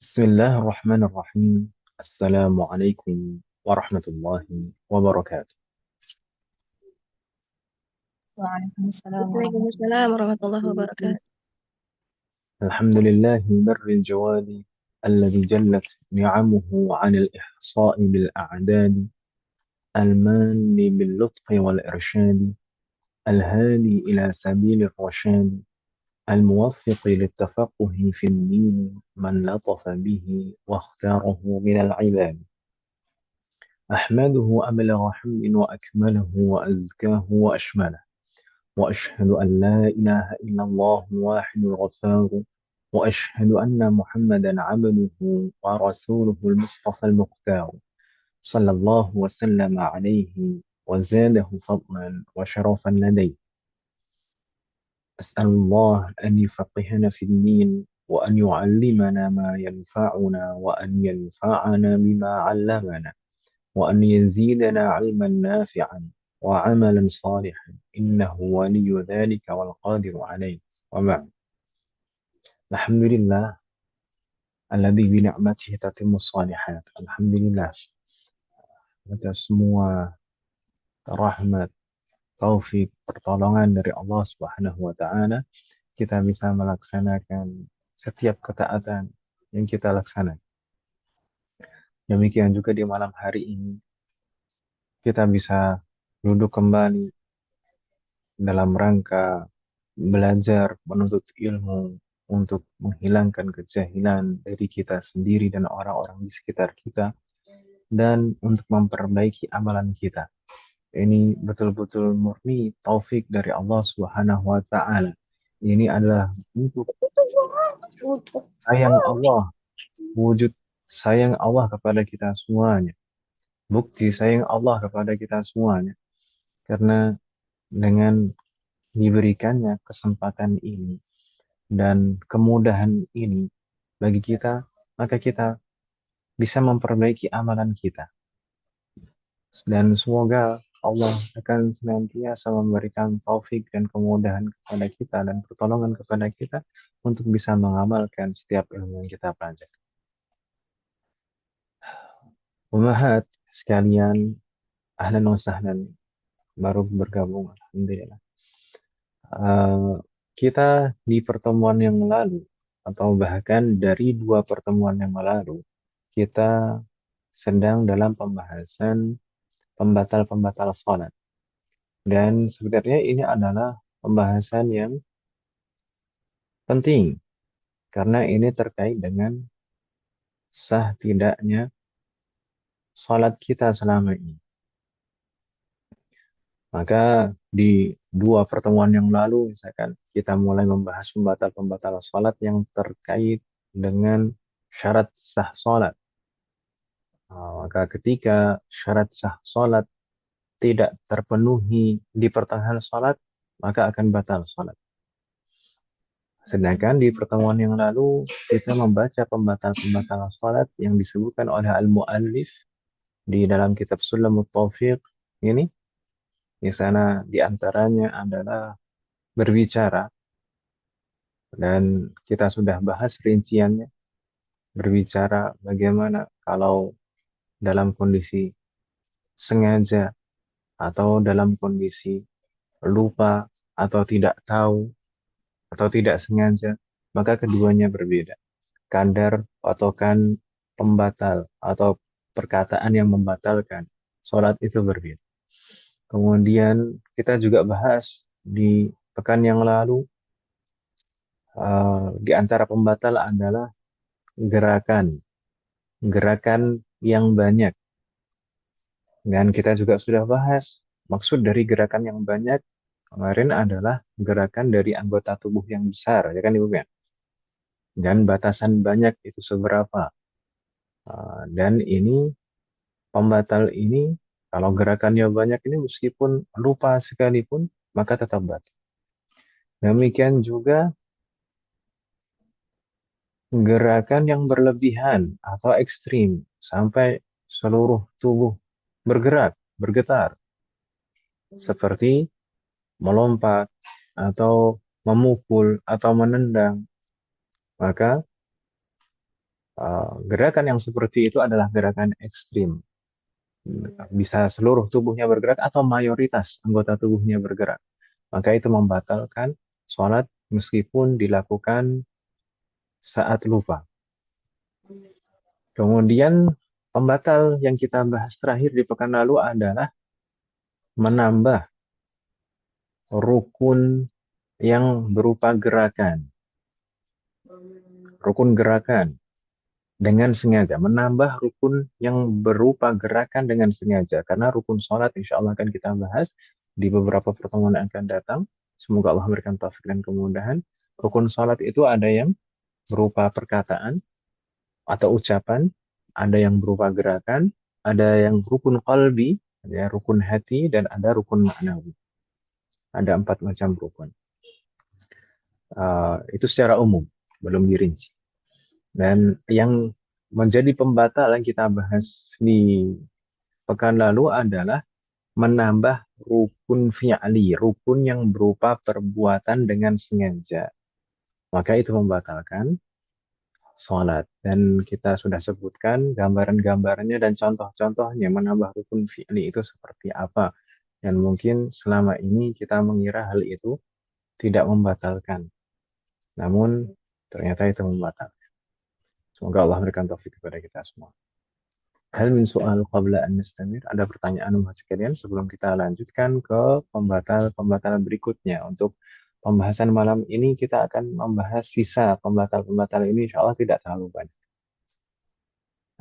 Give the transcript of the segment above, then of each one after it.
بسم الله الرحمن الرحيم. السلام عليكم ورحمة الله وبركاته. وعليكم السلام وعليكم ورحمة الله السلام ورحمة الله وبركاته. وبركاته. الحمد لله بر الجواد الذي جلت نعمه عن الإحصاء بالأعداد، المان باللطف والإرشاد، الهادي إلى سبيل الرشاد، الموفق للتفقه في الدين من لطف به واختاره من العباد. أحمده أبلغ حمد وأكمله وأزكاه وأشمله، وأشهد أن لا إله إلا الله واحد الغفار، وأشهد أن محمدا عبده ورسوله المصطفى المختار، صلى الله وسلم عليه وزاده فضلا وشرفا لديه. أسأل الله أن يفقهنا في الدين، وأن يعلمنا ما ينفعنا، وأن ينفعنا بما علمنا، وأن يزيدنا علما نافعا وعملا صالحا، إنه ولي ذلك والقادر عليه. وبعد، الحمد لله الذي بنعمته تتم الصالحات. Alhamdulillah, atas semua rahmat, taufik, pertolongan dari Allah Subhanahu wa Ta'ala, kita bisa melaksanakan setiap ketaatan yang kita laksanakan. Demikian juga di malam hari ini, kita bisa duduk kembali dalam rangka belajar menuntut ilmu untuk menghilangkan kejahilan dari kita sendiri dan orang-orang di sekitar kita, dan untuk memperbaiki amalan kita. Ini betul-betul murni taufik dari Allah Subhanahu wa Ta'ala. Ini adalah bentuk sayang Allah, wujud sayang Allah kepada kita semuanya, bukti sayang Allah kepada kita semuanya. Karena dengan diberikannya kesempatan ini dan kemudahan ini bagi kita, maka kita bisa memperbaiki amalan kita. Dan semoga Allah akan senantiasa memberikan taufik dan kemudahan kepada kita dan pertolongan kepada kita untuk bisa mengamalkan setiap ilmu yang kita pelajari. Umahat sekalian, ahlan wa sahlan, baru bergabung, alhamdulillah. Kita di pertemuan yang lalu, atau bahkan dari 2 pertemuan yang lalu, kita sedang dalam pembahasan pembatal-pembatal sholat. Dan sebenarnya ini adalah pembahasan yang penting, karena ini terkait dengan sah tidaknya sholat kita selama ini. Maka di 2 pertemuan yang lalu, misalkan kita mulai membahas pembatal-pembatal sholat yang terkait dengan syarat sah sholat. Maka ketika syarat sah sholat tidak terpenuhi di pertengahan sholat, maka akan batal sholat. Sedangkan di pertemuan yang lalu kita membaca pembatal-pembatal sholat yang disebutkan oleh al-muallif di dalam kitab Sulamut Taufiq ini. Di sana diantaranya adalah berbicara, dan kita sudah bahas rinciannya, berbicara bagaimana kalau dalam kondisi sengaja atau dalam kondisi lupa atau tidak tahu atau tidak sengaja, maka keduanya berbeda. Kadar patokan pembatal atau perkataan yang membatalkan sholat itu berbeda. Kemudian kita juga bahas di pekan yang lalu, di antara pembatal adalah gerakan yang banyak. Dan kita juga sudah bahas maksud dari gerakan yang banyak kemarin adalah gerakan dari anggota tubuh yang besar, ya kan Ibu Ben? Dan batasan banyak itu seberapa. Dan ini pembatal ini, kalau gerakannya banyak ini meskipun lupa sekalipun, maka tetap batal. Demikian juga gerakan yang berlebihan atau ekstrim sampai seluruh tubuh bergerak, bergetar, seperti melompat atau memukul atau menendang, maka Gerakan yang seperti itu adalah gerakan ekstrim. Bisa seluruh tubuhnya bergerak atau mayoritas anggota tubuhnya bergerak. Maka itu membatalkan sholat meskipun dilakukan saat lupa. Kemudian pembatal yang kita bahas terakhir di pekan lalu adalah menambah rukun yang berupa gerakan. Rukun gerakan dengan sengaja. Menambah rukun yang berupa gerakan dengan sengaja. Karena rukun sholat insya Allah akan kita bahas di beberapa pertemuan yang akan datang. Semoga Allah memberikan taufik dan kemudahan. Rukun sholat itu ada yang berupa perkataan atau ucapan, ada yang berupa gerakan, ada yang rukun qalbi, ya, rukun hati, dan ada rukun maknawi. Ada 4 macam rukun. Itu secara umum, belum dirinci. Dan yang menjadi pembatal yang kita bahas di pekan lalu adalah menambah rukun fi'li, rukun yang berupa perbuatan dengan sengaja. Maka itu membatalkan sholat. Dan kita sudah sebutkan gambaran-gambarannya dan contoh-contohnya menambah rukun fi'li itu seperti apa. Dan mungkin selama ini kita mengira hal itu tidak membatalkan. Namun ternyata itu membatalkan. Semoga Allah memberikan taufik kepada kita semua. Hal min soal qabla an nastamir. Ada pertanyaan Mas sekalian sebelum kita lanjutkan ke pembatal-pembatal berikutnya. Untuk pembahasan malam ini kita akan membahas sisa pembatal-pembatal ini insya Allah tidak terlalu banyak.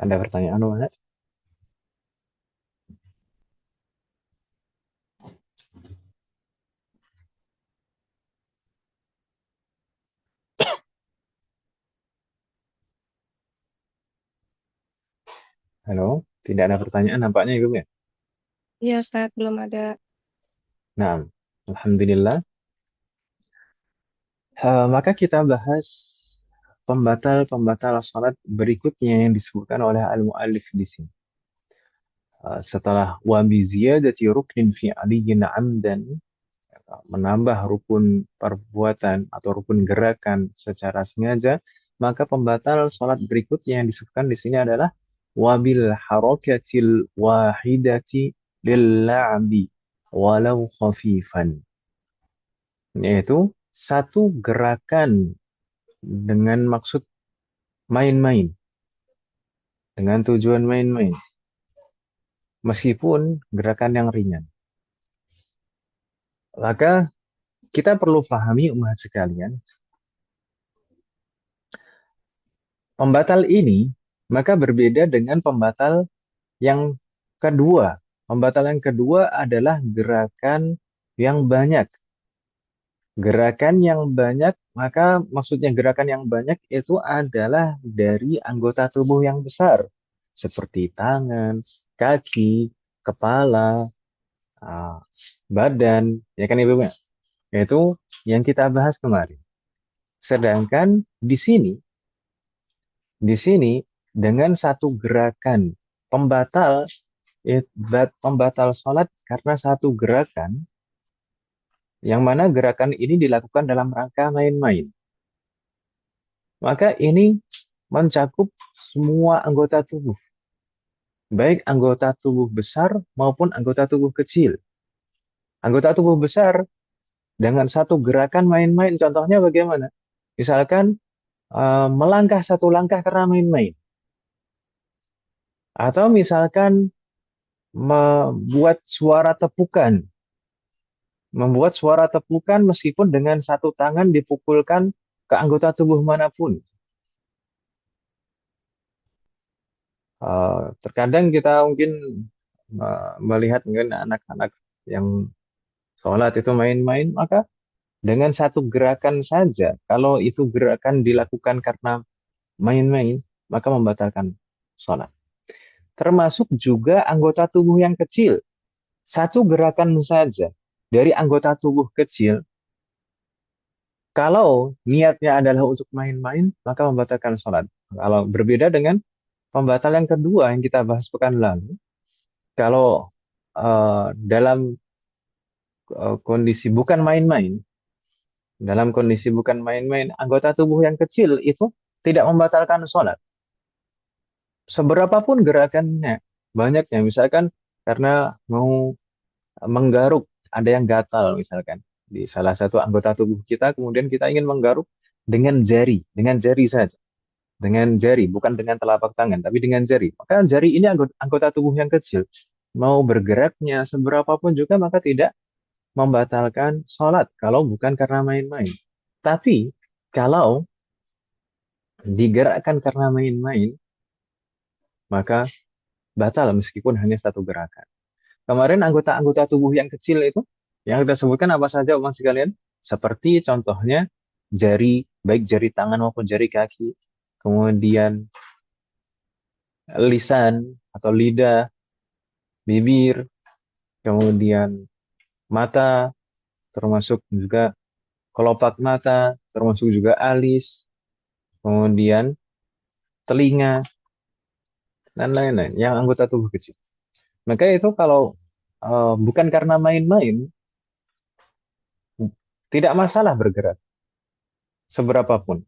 Ada pertanyaan Mas? Halo, tidak ada pertanyaan nampaknya Ibu ya? Iya, Ustadz, belum ada. Nah, Alhamdulillah. Maka kita bahas pembatal-pembatal salat berikutnya yang disebutkan oleh al-muallif di sini. Setelah wa bi ziyadati ruknin fi aliyin amdan, menambah rukun perbuatan atau rukun gerakan secara sengaja, maka pembatal salat berikutnya yang disebutkan di sini adalah wabil harakatil wahidati lil la'bi walau khafifan, yaitu satu gerakan dengan maksud main-main, dengan tujuan main-main, meskipun gerakan yang ringan. Maka kita perlu pahami umat sekalian, pembatal ini maka berbeda dengan pembatal yang kedua. Pembatal yang kedua adalah gerakan yang banyak. Gerakan yang banyak, maka maksudnya gerakan yang banyak itu adalah dari anggota tubuh yang besar, seperti tangan, kaki, kepala, ah, badan, ya kan Ibu? Itu yang kita bahas kemarin. Sedangkan di sini dengan satu gerakan pembatal, pembatal sholat karena satu gerakan yang mana gerakan ini dilakukan dalam rangka main-main. Maka ini mencakup semua anggota tubuh, baik anggota tubuh besar maupun anggota tubuh kecil. Anggota tubuh besar dengan satu gerakan main-main, contohnya bagaimana? Misalkan melangkah satu langkah karena main-main. Atau misalkan membuat suara tepukan. Membuat suara tepukan meskipun dengan satu tangan dipukulkan ke anggota tubuh manapun. Terkadang kita mungkin melihat mungkin anak-anak yang sholat itu main-main, maka dengan satu gerakan saja, kalau itu gerakan dilakukan karena main-main, maka membatalkan sholat. Termasuk juga anggota tubuh yang kecil. Satu gerakan saja dari anggota tubuh kecil, kalau niatnya adalah untuk main-main, maka membatalkan sholat. Kalau berbeda dengan pembatal yang kedua yang kita bahas pekan lalu, kalau dalam kondisi bukan main-main, dalam kondisi bukan main-main, anggota tubuh yang kecil itu tidak membatalkan sholat. Seberapapun gerakannya, banyaknya, misalkan karena mau menggaruk, ada yang gatal misalkan di salah satu anggota tubuh kita, kemudian kita ingin menggaruk dengan jari saja, dengan jari, bukan dengan telapak tangan, tapi dengan jari. Maka jari ini anggota tubuh yang kecil. Mau bergeraknya seberapapun juga maka tidak membatalkan sholat kalau bukan karena main-main. Tapi kalau digerakkan karena main-main, maka batal meskipun hanya satu gerakan. Kemarin anggota-anggota tubuh yang kecil itu, yang kita sebutkan apa saja, Mas sekalian? Seperti contohnya jari, baik jari tangan maupun jari kaki, kemudian lisan atau lidah, bibir, kemudian mata, termasuk juga kelopak mata, termasuk juga alis, kemudian telinga, dan lain-lain, yang anggota tubuh kecil. Maka itu kalau bukan karena main-main, tidak masalah bergerak seberapapun.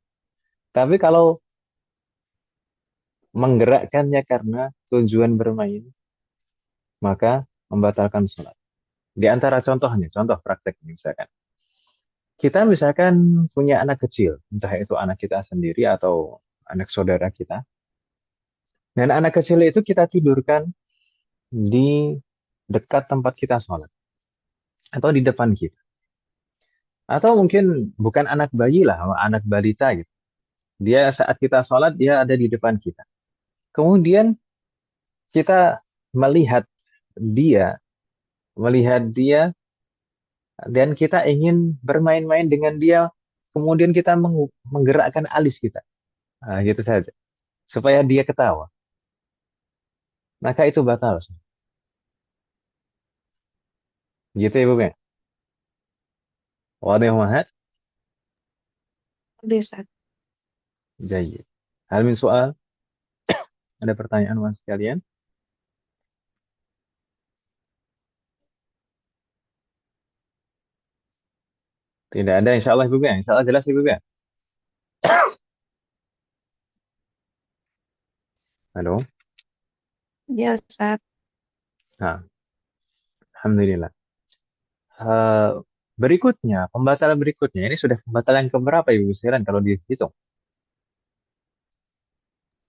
Tapi kalau menggerakkannya karena tujuan bermain, maka membatalkan sholat. Di antara contohnya, contoh praktek misalkan. Kita misalkan punya anak kecil, entah itu anak kita sendiri atau anak saudara kita. Dan anak kecil itu kita tidurkan di dekat tempat kita sholat. Atau di depan kita. Atau mungkin bukan anak bayi lah, anak balita gitu. Dia saat kita sholat, dia ada di depan kita. Kemudian kita melihat dia, melihat dia dan kita ingin bermain-main dengan dia, kemudian kita menggerakkan alis kita. Nah, gitu saja. Supaya dia ketawa. Maka itu batal. Gitu ya, Bu ya. Wadah mahat. Ada Ustaz. Jayid. Hal min soal. Ada pertanyaan mas sekalian? Tidak ada, insya Allah Ibu ya. Insya Allah jelas Ibu ya. Halo. Ya Ustaz. Nah, Alhamdulillah. Eh, berikutnya, pembatalan berikutnya. Ini sudah pembatalan keberapa Ibu sekalian kalau dihitung?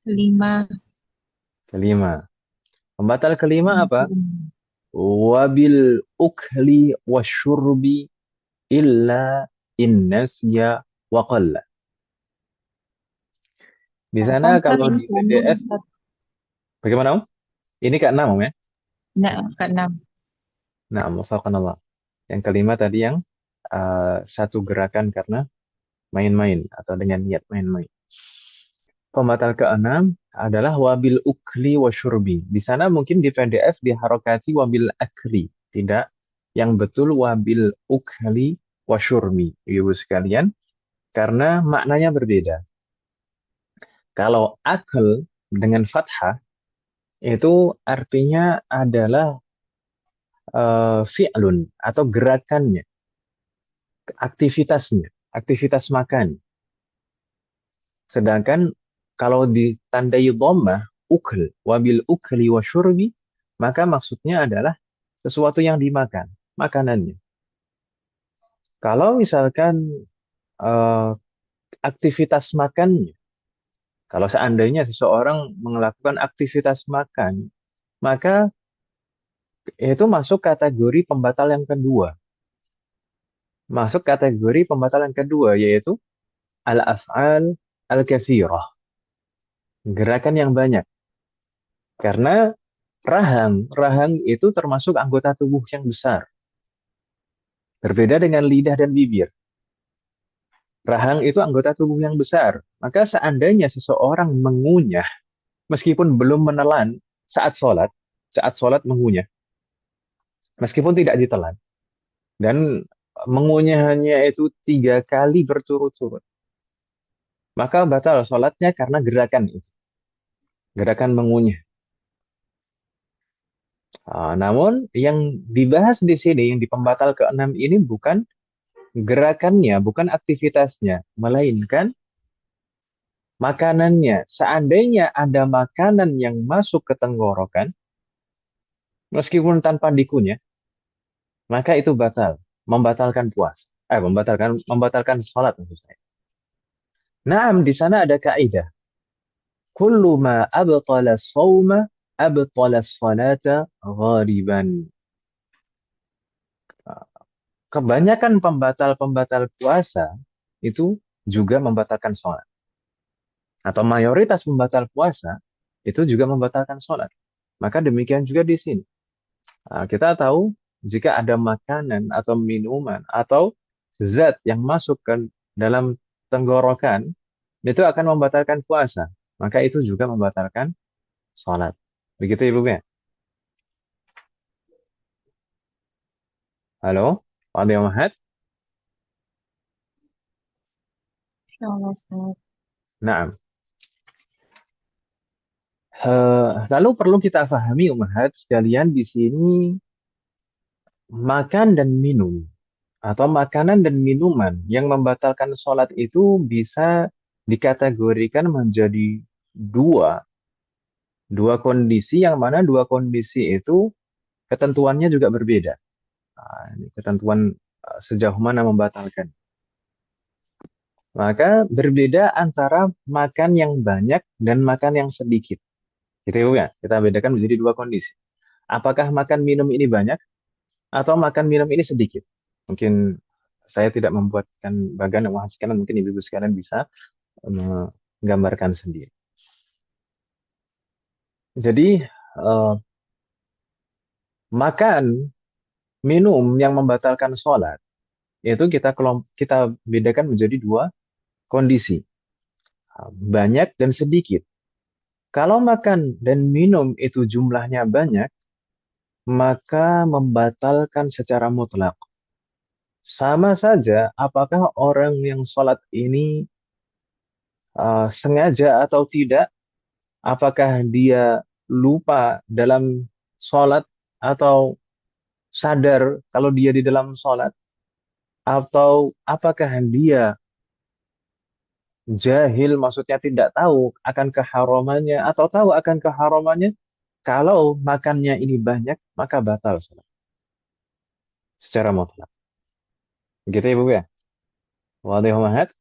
Kelima. Kelima. Pembatal kelima apa? Wabil ukli wasyurbi illa in nasya wa qalla. Di sana Kontra kalau ini di kandung PDF Ustaz. bagaimana Om? Ini ke-6 Om ya? Nah, keenam. Nah, Allah. Yang kelima tadi yang satu gerakan karena main-main atau dengan niat main-main. Pembatal keenam adalah wabil ukli wasyurbi. Di sana mungkin di PDF diharokati wabil akli. Tidak. Yang betul wabil ukli wasyurbi. Ibu sekalian. Karena maknanya berbeda. Kalau akal dengan fathah itu artinya adalah fi'lun atau gerakannya, aktivitasnya, aktivitas makan. Sedangkan kalau ditandai dhammah, ukl, wabil ukli wa syurbi, maka maksudnya adalah sesuatu yang dimakan, makanannya. Kalau misalkan eh, aktivitas makannya, kalau seandainya seseorang melakukan aktivitas makan, maka itu masuk kategori pembatal yang kedua. Masuk kategori pembatal yang kedua, yaitu al-af'al al-katsirah, gerakan yang banyak. Karena rahang itu termasuk anggota tubuh yang besar. Berbeda dengan lidah dan bibir. Rahang itu anggota tubuh yang besar. Maka seandainya seseorang mengunyah, meskipun belum menelan saat sholat mengunyah, meskipun tidak ditelan, dan mengunyahnya itu 3 kali berturut-turut, maka batal sholatnya karena gerakan itu, gerakan mengunyah. Namun yang dibahas di sini, yang di pembatal keenam ini bukan gerakannya, bukan aktivitasnya, melainkan makanannya, seandainya ada makanan yang masuk ke tenggorokan, meskipun tanpa dikunyah, maka itu batal, membatalkan puasa. Membatalkan sholat maksud saya. Naam, di sana ada kaidah. Kullu ma abtala shawma abtala sholata ghaliban. Kebanyakan pembatal-pembatal puasa itu juga membatalkan sholat. Atau mayoritas pembatal puasa itu juga membatalkan sholat. Maka demikian juga di sini. Kita tahu jika ada makanan atau minuman atau zat yang masuk ke dalam tenggorokan, itu akan membatalkan puasa. Maka itu juga membatalkan sholat. Begitu Ibu ya? Halo? Pak Muhammad? Insyaallah, Ustaz. Nah, lalu perlu kita pahami Umahat sekalian di sini makan dan minum atau makanan dan minuman yang membatalkan sholat itu bisa dikategorikan menjadi dua dua kondisi yang mana dua kondisi itu ketentuannya juga berbeda. Ini ketentuan sejauh mana membatalkan. Maka berbeda antara makan yang banyak dan makan yang sedikit. Gitu ya, Bu, ya? Kita bedakan menjadi dua kondisi. Apakah makan minum ini banyak atau makan minum ini sedikit? Mungkin saya tidak membuatkan bagan yang sekalian, mungkin ibu-ibu sekalian bisa menggambarkan sendiri. Jadi makan minum yang membatalkan sholat itu kita bedakan menjadi dua kondisi, banyak dan sedikit. Kalau makan dan minum itu jumlahnya banyak, maka membatalkan secara mutlak. Sama saja, apakah orang yang sholat ini sengaja atau tidak, apakah dia lupa dalam sholat atau sadar kalau dia di dalam sholat, atau apakah dia jahil, maksudnya tidak tahu akan keharamannya atau tahu akan keharamannya, kalau makannya ini banyak, maka batal sholat secara mutlak. Gitu ya, Bu ya? Wadih Mahat?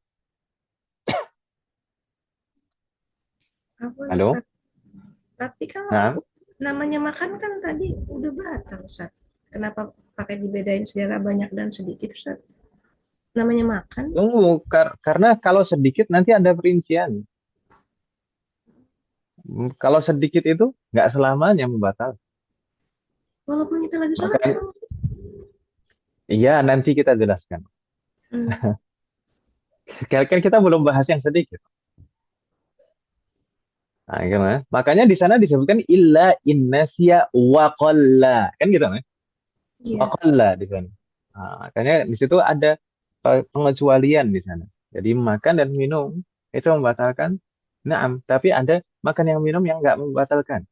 Apa Halo? Ustaz? Tapi kalau Nah, namanya makan kan tadi udah batal Ustaz. Kenapa pakai dibedain segala banyak dan sedikit Ustaz? Namanya makan, tunggu, karena kalau sedikit nanti ada perincian. Kalau sedikit itu nggak selamanya membatal. walaupun kita lagi sholat Maka kan. iya, nanti kita jelaskan. Hmm. Kira-kira kita belum bahas yang sedikit. Nah, gimana? Makanya di sana disebutkan illa innasya wa qalla. Kan gitu, kan? Wa Iya, qalla di sana. Nah, makanya di situ ada pengecualian di sana. Jadi makan dan minum itu membatalkan. Naam, tapi ada makan yang minum yang nggak membatalkan.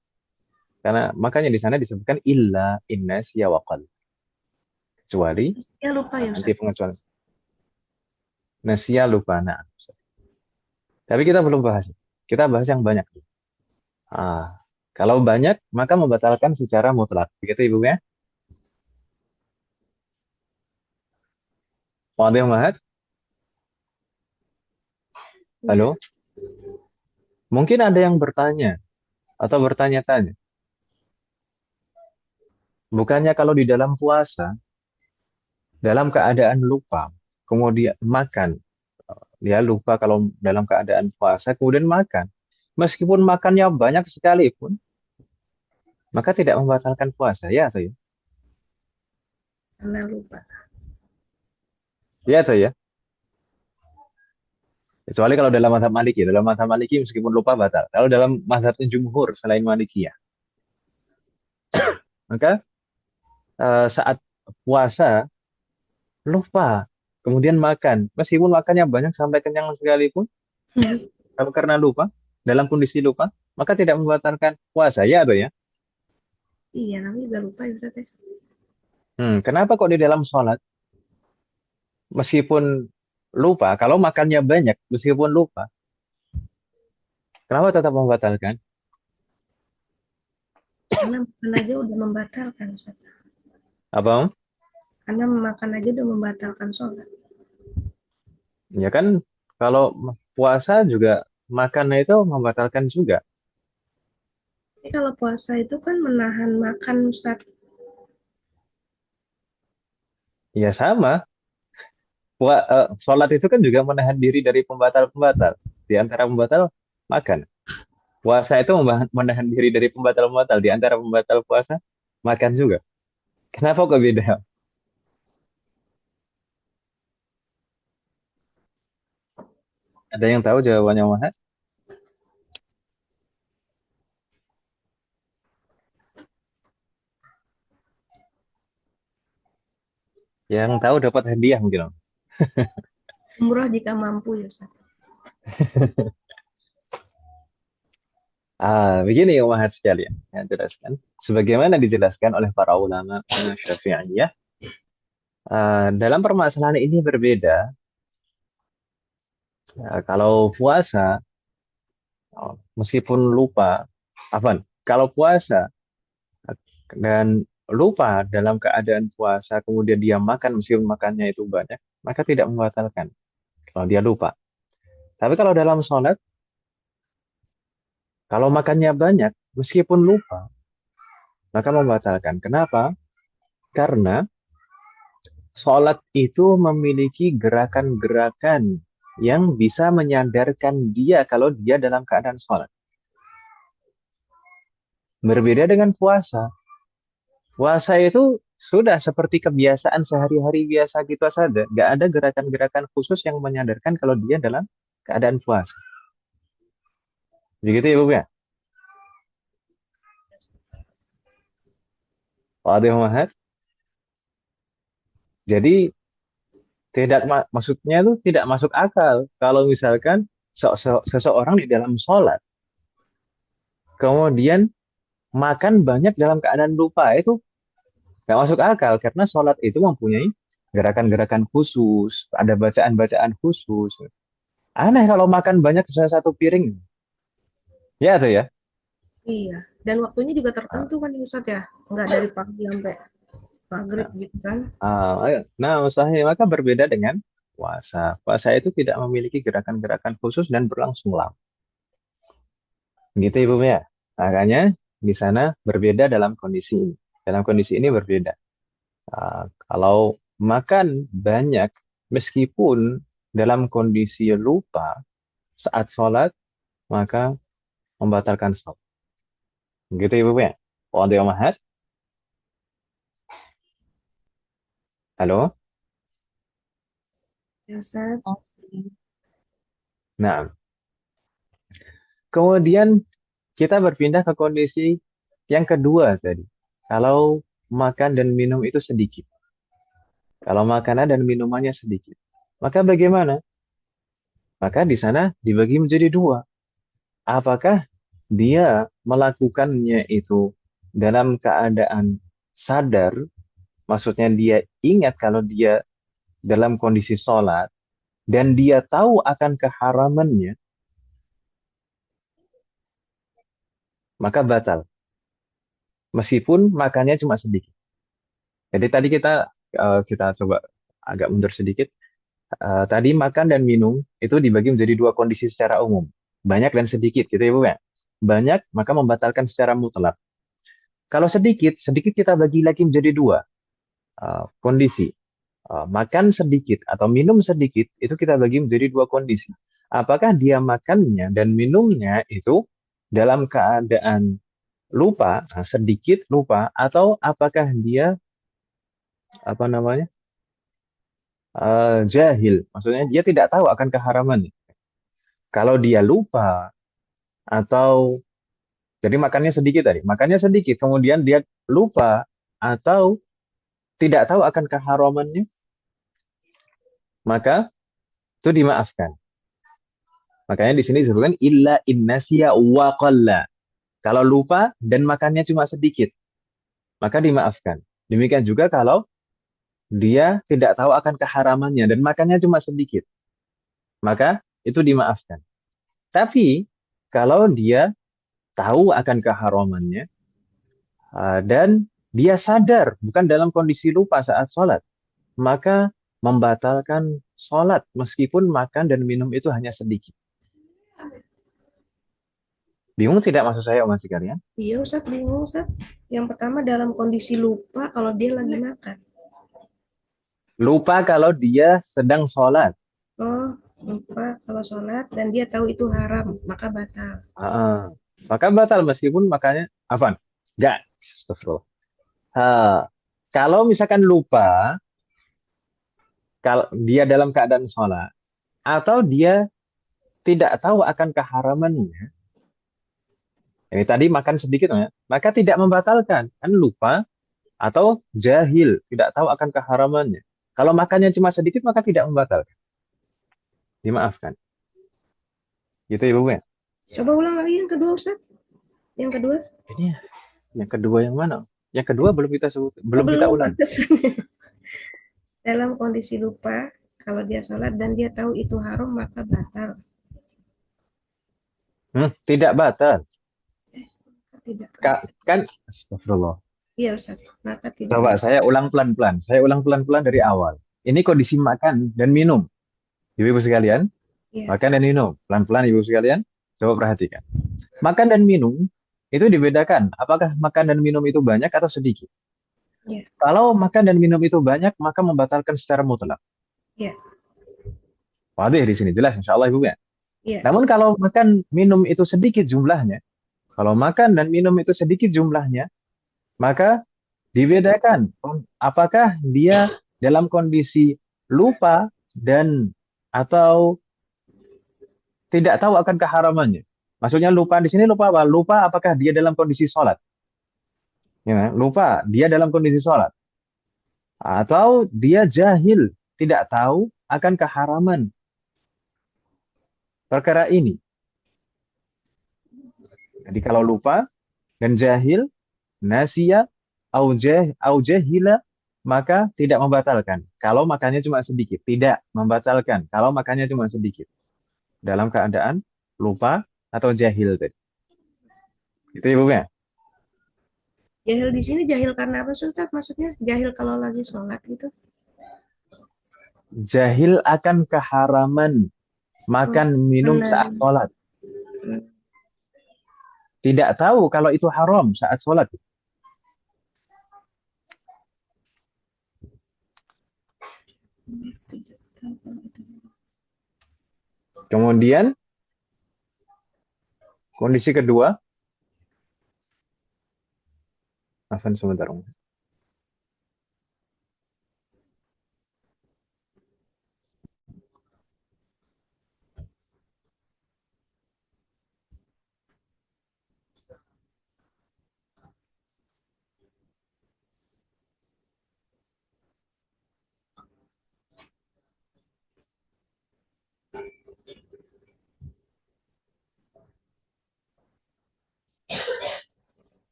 Karena makanya di sana disebutkan illa innasya wa qalla. Kecuali ya lupa ya nanti Ustaz. pengecualian. Nasya lupa. Nah, tapi kita belum bahas. Kita bahas yang banyak. Ah, kalau banyak, maka membatalkan secara mutlak. Begitu Ibu ya? Wadih Mahat? Iya, Halo? Mungkin ada yang bertanya atau bertanya-tanya. Bukannya kalau di dalam puasa, dalam keadaan lupa, kemudian makan. Dia lupa kalau dalam keadaan puasa, kemudian makan. Meskipun makannya banyak sekalipun, maka tidak membatalkan puasa. Ya atau ya? karena lupa. Ya atau ya? Kecuali kalau dalam mazhab Maliki. Dalam mazhab Maliki meskipun lupa batal. Kalau dalam mazhabnya jumhur selain Maliki ya. Maka saat puasa lupa, kemudian makan. Meskipun makannya banyak sampai kenyang sekalipun, kalau karena lupa, dalam kondisi lupa, maka tidak membatalkan puasa. Ya atau ya? Iya, namanya juga lupa ya Ustaz. Kenapa kok di dalam sholat, meskipun lupa, kalau makannya banyak, meskipun lupa, Kenapa tetap membatalkan? Karena makan aja udah membatalkan, Ustaz. Apa Om? Karena makan aja udah membatalkan sholat. Ya kan kalau puasa juga makannya itu membatalkan juga. Tapi kalau puasa itu kan menahan makan, Ustaz. Ya sama. Sholat itu kan juga menahan diri dari pembatal-pembatal. Di antara pembatal makan. Puasa itu menahan diri dari pembatal-pembatal. Di antara pembatal puasa makan juga. Kenapa kok beda? Ada yang tahu jawabannya Muhammad? Yang tahu dapat hadiah mungkin Om. Umroh jika mampu ya, Ustaz. Begini Muhammad sekalian. Saya jelaskan. Sebagaimana dijelaskan oleh para ulama Syafi'iyah, dalam permasalahan ini berbeda. Kalau puasa, meskipun lupa, kalau puasa dan lupa dalam keadaan puasa, kemudian dia makan meskipun makannya itu banyak, maka tidak membatalkan kalau dia lupa. Tapi kalau dalam sholat, kalau makannya banyak, meskipun lupa, maka membatalkan. Kenapa? Karena sholat itu memiliki gerakan-gerakan yang bisa menyadarkan dia kalau dia dalam keadaan sholat. Berbeda dengan puasa. Puasa itu sudah seperti kebiasaan sehari-hari biasa gitu saja. Nggak ada gerakan-gerakan khusus yang menyadarkan kalau dia dalam keadaan puasa. Begitu ya, Bu ya? Waduh, Muhammad. Jadi maksudnya itu tidak masuk akal kalau misalkan seseorang di dalam sholat kemudian makan banyak dalam keadaan lupa, itu nggak masuk akal karena sholat itu mempunyai gerakan-gerakan khusus, ada bacaan-bacaan khusus. Aneh kalau makan banyak salah satu piring. Ya tuh ya. Iya. Dan waktunya juga Ah, tertentu kan ya, Ustaz ya. Enggak dari pagi sampai maghrib Nah, gitu kan. Mustahil maka berbeda dengan puasa. Puasa itu tidak memiliki gerakan-gerakan khusus dan berlangsung lama. Gitu Ibu ya. Makanya di sana berbeda dalam kondisi ini. Dalam kondisi ini berbeda. Kalau makan banyak meskipun dalam kondisi lupa saat sholat maka membatalkan sholat. Gitu Ibu ya. Waduh Mahat. Halo. Ya, Ustaz. Oke. Nah, kemudian kita berpindah ke kondisi yang kedua tadi. Kalau makan dan minum itu sedikit. Kalau makanan dan minumannya sedikit. Maka bagaimana? Maka di sana dibagi menjadi dua. Apakah dia melakukannya itu dalam keadaan sadar, maksudnya dia ingat kalau dia dalam kondisi sholat, dan dia tahu akan keharamannya, maka batal. Meskipun makannya cuma sedikit. Jadi tadi kita coba agak mundur sedikit. Tadi makan dan minum itu dibagi menjadi dua kondisi secara umum. Banyak dan sedikit gitu ya Bu ya. Banyak maka membatalkan secara mutlak. Kalau sedikit, sedikit kita bagi lagi menjadi dua kondisi. Makan sedikit atau minum sedikit itu kita bagi menjadi dua kondisi. Apakah dia makannya dan minumnya itu dalam keadaan lupa, sedikit lupa, atau apakah dia apa namanya jahil, maksudnya dia tidak tahu akan keharaman. Kalau dia lupa atau jadi makannya sedikit tadi, makannya sedikit, kemudian dia lupa atau tidak tahu akan keharamannya, maka itu dimaafkan. Makanya di sini disebutkan illa innasiya wa qalla. Kalau lupa dan makannya cuma sedikit, maka dimaafkan. Demikian juga kalau dia tidak tahu akan keharamannya dan makannya cuma sedikit, maka itu dimaafkan. Tapi kalau dia tahu akan keharamannya dan dia sadar bukan dalam kondisi lupa saat sholat, maka membatalkan sholat meskipun makan dan minum itu hanya sedikit. Bingung tidak maksud saya, Mas sekalian? Iya Ustaz, bingung Ustaz. Yang pertama dalam kondisi lupa kalau dia lagi makan. Lupa kalau dia sedang sholat. Oh, lupa kalau sholat dan dia tahu itu haram, maka batal. Ah, maka batal meskipun makannya apa? Enggak. Astagfirullah. Ah, kalau misalkan lupa, kalau dia dalam keadaan sholat, atau dia tidak tahu akan keharamannya, ini tadi makan sedikit, ya, maka tidak membatalkan. Kan lupa atau jahil, tidak tahu akan keharamannya. Kalau makannya cuma sedikit, maka tidak membatalkan. Dimaafkan. Gitu Ibu ya. Coba ulang lagi yang kedua Ustaz. Yang kedua. Ini yang kedua yang mana? Yang kedua belum kita sebut, Oh, belum kita ulang. Dalam kondisi lupa, kalau dia sholat dan dia tahu itu haram, maka batal. Tidak batal. Tidak. Kan, astagfirullah. Iya Ustaz, maka tidak. Coba saya ulang pelan-pelan. Saya ulang pelan-pelan dari awal. Ini kondisi makan dan minum. Ibu-ibu sekalian, Iya. makan dan minum. Pelan-pelan ibu sekalian, coba perhatikan. Makan dan minum itu dibedakan. Apakah makan dan minum itu banyak atau sedikit? Iya. Kalau makan dan minum itu banyak, maka membatalkan secara mutlak. Iya. Waduh di sini jelas, insya Allah ibu ya. Iya. Namun kalau makan minum itu sedikit jumlahnya, kalau makan dan minum itu sedikit jumlahnya, maka dibedakan apakah dia dalam kondisi lupa dan atau tidak tahu akan keharamannya. Maksudnya lupa di sini lupa apa? Lupa apakah dia dalam kondisi sholat. Ya, lupa dia dalam kondisi sholat. Atau dia jahil, tidak tahu akan keharaman perkara ini. Jadi kalau lupa dan jahil, nasia, au jahila, maka tidak membatalkan. Kalau makannya cuma sedikit, tidak membatalkan. Kalau makannya cuma sedikit. Dalam keadaan lupa atau jahil tadi. Itu ibu ya. Jahil di sini jahil karena apa Ustaz? Maksudnya jahil kalau lagi sholat gitu. Jahil akan keharaman makan minum Benar. saat sholat. Tidak tahu kalau itu haram saat sholat. Kemudian kondisi kedua, Afan sebentar.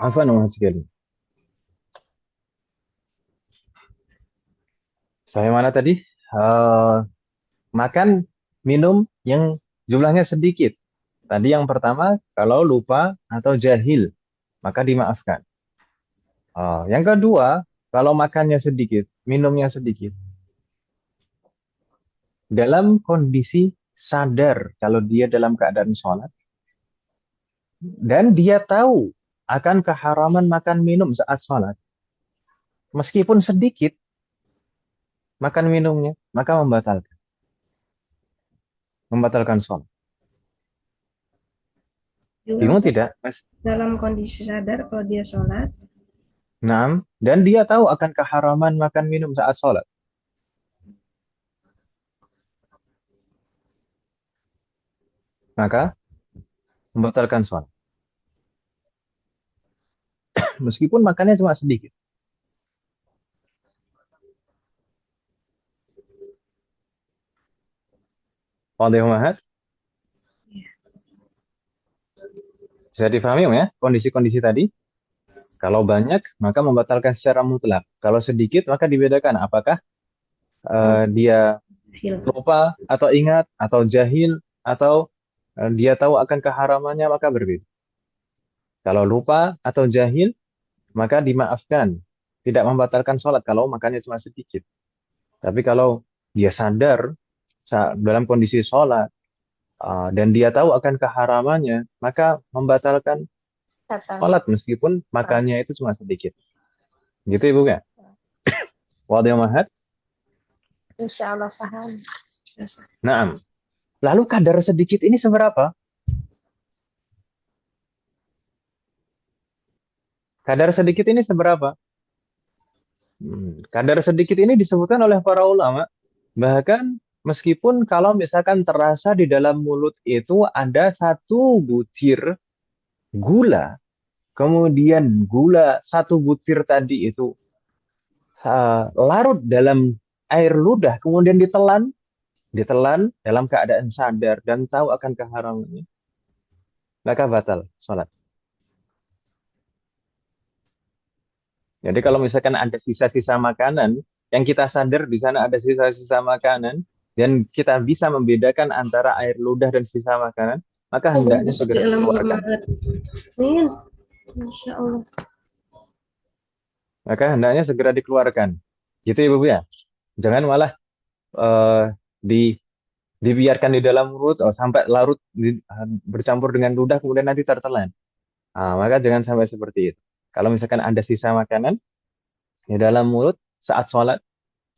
Afan sekali. Saya mana tadi? Makan minum yang jumlahnya sedikit. Tadi yang pertama, kalau lupa atau jahil, maka dimaafkan. Yang kedua, kalau makannya sedikit, minumnya sedikit. Dalam kondisi sadar kalau dia dalam keadaan sholat, dan dia tahu akan keharaman makan minum saat sholat, meskipun sedikit makan minumnya, maka membatalkan sholat. Bingung tidak, Mas? Dalam kondisi sadar kalau dia sholat. Nah, dan dia tahu akan keharaman makan minum saat sholat. Maka membatalkan sholat. Meskipun makannya cuma sedikit. Wadih Mahat. Bisa difahami ya kondisi-kondisi tadi? Kalau banyak, maka membatalkan secara mutlak. Kalau sedikit, maka dibedakan. Apakah dia Hilaf. lupa atau ingat atau jahil atau dia tahu akan keharamannya, maka berbeda. Kalau lupa atau jahil, maka dimaafkan. Tidak membatalkan sholat kalau makannya cuma sedikit. Tapi kalau dia sadar dalam kondisi sholat dan dia tahu akan keharamannya, maka membatalkan Kata. sholat meskipun makannya itu cuma sedikit. Gitu Ibu ya? Wadih mahat? Insya Allah paham. Naam. Lalu kadar sedikit ini seberapa? Kadar sedikit ini seberapa? Kadar sedikit ini disebutkan oleh para ulama. Bahkan meskipun kalau misalkan terasa di dalam mulut itu ada satu butir gula, kemudian gula satu butir tadi itu larut dalam air ludah, kemudian ditelan dalam keadaan sadar dan tahu akan keharamannya, maka batal sholat. Jadi kalau misalkan ada sisa-sisa makanan, yang kita sadar di sana ada sisa-sisa makanan, dan kita bisa membedakan antara air ludah dan sisa makanan, maka hendaknya segera dikeluarkan. Amin. Masya Allah. Maka hendaknya segera dikeluarkan. Gitu Ibu ya. Jangan malah eh, di dibiarkan di dalam mulut sampai larut bercampur dengan ludah kemudian nanti tertelan. Maka jangan sampai seperti itu. Kalau misalkan ada sisa makanan di dalam mulut saat sholat,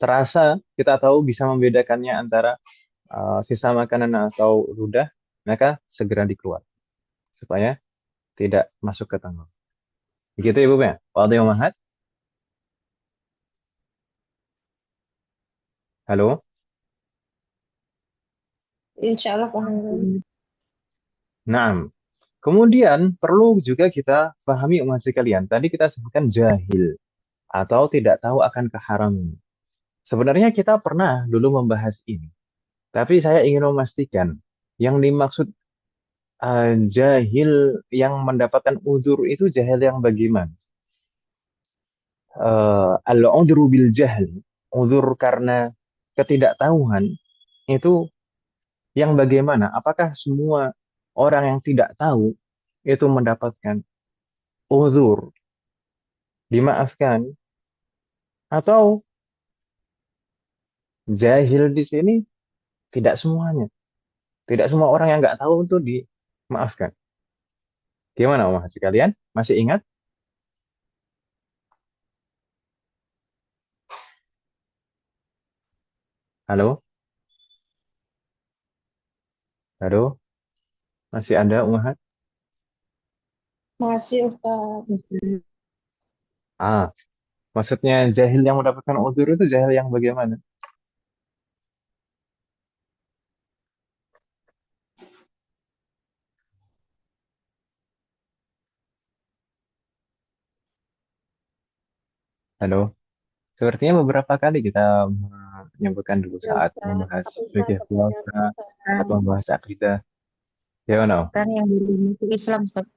terasa kita tahu bisa membedakannya antara sisa makanan atau ludah, maka segera dikeluarkan supaya tidak masuk ke tangan. Begitu Ibu ya. Wadih mahat. Halo. Insya Allah paham. Nah, kemudian perlu juga kita pahami umat sekalian. Tadi kita sebutkan jahil atau tidak tahu akan keharaman. Sebenarnya kita pernah dulu membahas ini. Tapi saya ingin memastikan yang dimaksud jahil yang mendapatkan uzur itu jahil yang bagaimana? Al-udhru bil jahl, uzur karena ketidaktahuan itu yang bagaimana? Apakah semua orang yang tidak tahu itu mendapatkan uzur, dimaafkan, atau jahil di sini tidak semuanya, tidak semua orang yang nggak tahu itu dimaafkan. Gimana Mas sekalian? Masih ingat? Halo, halo, masih ada Umahat? Masih Ustaz. Ah, maksudnya jahil yang mendapatkan uzur itu jahil yang bagaimana? Halo, sepertinya beberapa kali kita menyebutkan dulu Ya saat Ustaz. membahas Apa Ustaz fikih pertanyaan puasa Ustaz? atau membahas akidah. Gimana? Kan yang baru masuk Islam, Ustaz.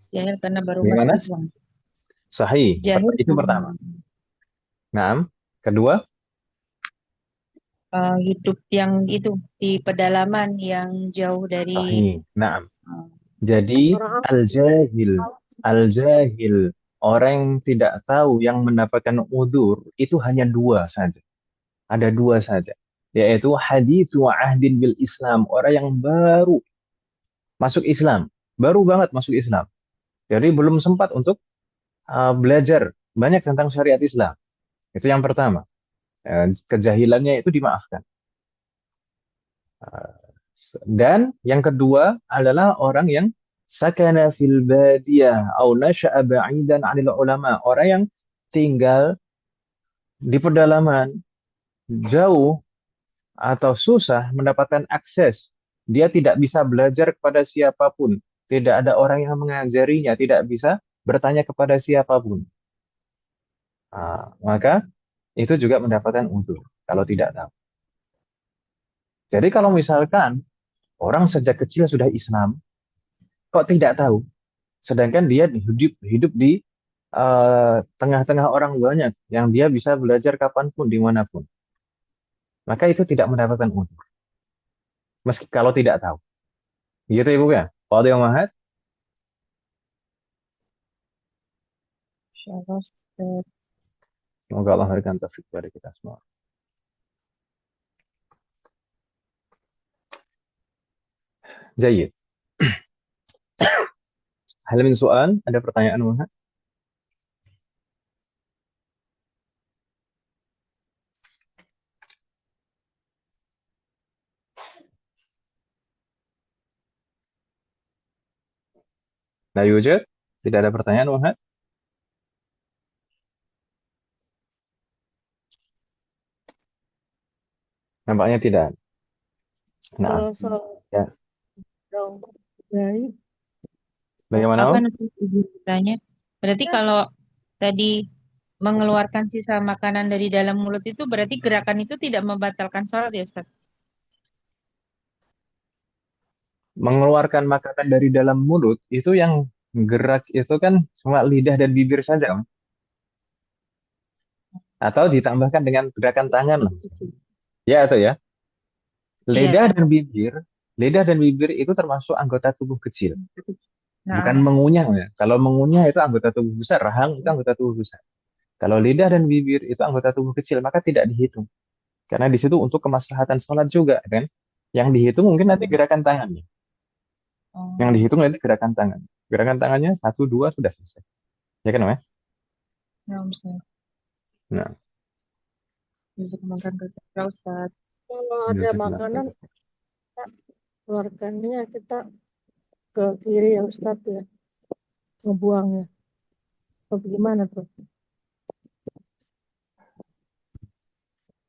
Jahil karena baru masuk Gimana? Islam. Sahih. Jahil Itu karena pertama. Naam. Kedua, hidup yang itu di pedalaman yang jauh dari sahih. Naam. uh, Jadi Orang apa? al-jahil, orang yang tidak tahu yang mendapatkan udzur itu hanya dua saja. Ada dua saja, yaitu haditsu ahdin bil Islam, orang yang baru masuk Islam, baru banget masuk Islam. Jadi belum sempat untuk belajar banyak tentang syariat Islam. Itu yang pertama. Kejahilannya itu dimaafkan. Uh, Dan yang kedua adalah orang yang sakana fil badiyah au nasha'a ba'idan 'anil ulama, orang yang tinggal di pedalaman, jauh atau susah mendapatkan akses. Dia tidak bisa belajar kepada siapapun, tidak ada orang yang mengajarinya, tidak bisa bertanya kepada siapapun. Maka itu juga mendapatkan uzur kalau tidak tahu. Jadi kalau misalkan orang sejak kecil sudah Islam, kok tidak tahu, sedangkan dia hidup di tengah-tengah orang banyak yang dia bisa belajar kapanpun, dimanapun, maka itu tidak mendapatkan ujur, meski kalau tidak tahu. Gitu Ibu ya. Qadhi Mahat, Insyaallah, Ustaz. semoga Allah memberikan taufik kepada kita semua. Jayid. Hal min soal, ada pertanyaan Mahat? La yujad? Tidak ada pertanyaan Mahat? Nampaknya tidak. Nah, Kalau soal ya. dong baik, Bagaimana Apa Om? nanti Ibu bertanya? Berarti kalau tadi mengeluarkan sisa makanan dari dalam mulut itu berarti gerakan itu tidak membatalkan sholat ya Ustaz? Mengeluarkan makanan dari dalam mulut itu yang gerak itu kan cuma lidah dan bibir saja, Om. Atau ditambahkan dengan gerakan tangan lah. Ya atau ya. Lidah Iya. dan bibir, lidah dan bibir itu termasuk anggota tubuh kecil, bukan Nah, mengunyah ya. Kalau mengunyah itu anggota tubuh besar, rahang itu anggota tubuh besar. Kalau lidah dan bibir itu anggota tubuh kecil, maka tidak dihitung. Karena di situ untuk kemaslahatan sholat juga, kan? Yang dihitung mungkin nanti gerakan tangannya. Yang oh, dihitung nanti gerakan tangan. Gerakan tangannya satu dua sudah selesai. Ya kan, Mas? ya Ustaz. Nah, Bisa kembangkan ke saya Ustaz. kalau ada jazakallah makanan khair. kita keluarkannya kita ke kiri ya Ustadz ya, ngebuangnya. Atau gimana tuh?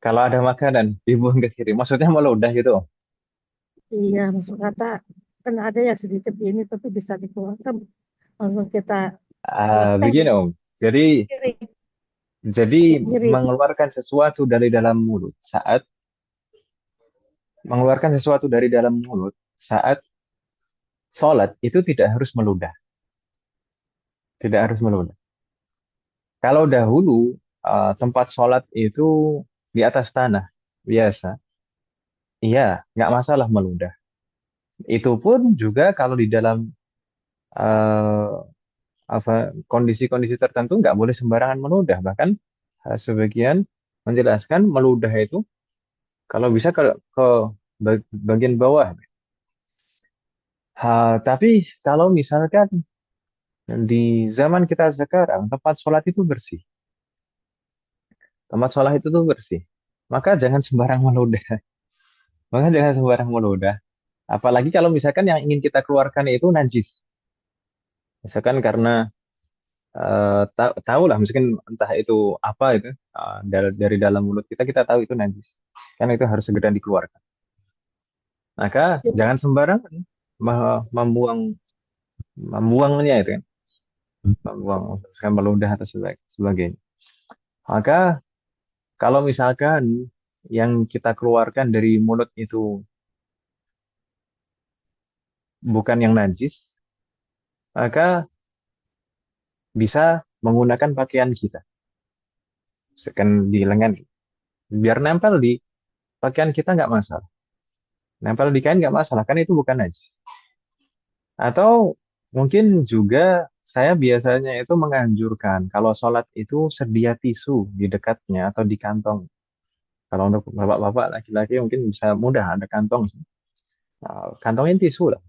Kalau ada makanan dibuang ke kiri, maksudnya meludah gitu. Iya, maksud kata kan ada ya sedikit ini tapi bisa dikeluarkan langsung kita teh Begini Om. Jadi kiri jadi kiri. mengeluarkan sesuatu dari dalam mulut saat sholat itu tidak harus meludah, tidak harus meludah. Kalau dahulu tempat sholat itu di atas tanah biasa, iya nggak masalah meludah. Itu pun juga kalau di dalam eh, apa kondisi-kondisi tertentu nggak boleh sembarangan meludah. Bahkan sebagian menjelaskan meludah itu kalau bisa ke bagian bawah. Tapi kalau misalkan di zaman kita sekarang tempat sholat itu bersih, tempat sholat itu tuh bersih, maka jangan sembarang meludah, maka jangan sembarang meludah. Apalagi kalau misalkan yang ingin kita keluarkan itu najis, misalkan karena tahu lah, mungkin entah itu apa itu dari dalam mulut kita tahu itu najis, kan itu harus segera dikeluarkan. Maka jangan sembarangan membuang membuangnya itu kan, membuang misalkan meludah atau sebagainya. Maka kalau misalkan yang kita keluarkan dari mulut itu bukan yang najis, maka bisa menggunakan pakaian kita, misalkan di lengan, biar nempel di pakaian kita nggak masalah. Nempel di kain nggak masalah, kan itu bukan najis. Atau mungkin juga saya biasanya itu menganjurkan kalau sholat itu sedia tisu di dekatnya atau di kantong. Kalau untuk bapak-bapak laki-laki mungkin bisa mudah ada kantong. Kantongin tisu lah.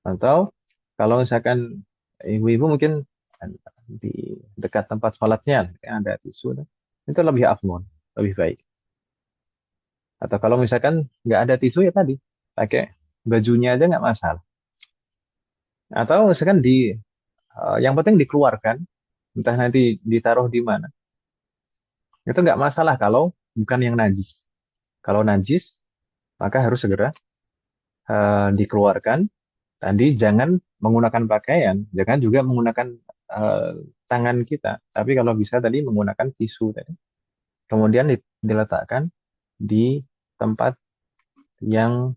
Atau kalau misalkan ibu-ibu mungkin di dekat tempat sholatnya ada tisu, itu lebih afdol, lebih baik. Atau kalau misalkan nggak ada tisu ya tadi pakai bajunya aja nggak masalah. Atau misalkan yang penting dikeluarkan, entah nanti ditaruh di mana. Itu nggak masalah kalau bukan yang najis. Kalau najis maka harus segera dikeluarkan. Tadi jangan menggunakan pakaian, jangan juga menggunakan eh, tangan kita. Tapi kalau bisa tadi menggunakan tisu tadi. Kemudian diletakkan di tempat yang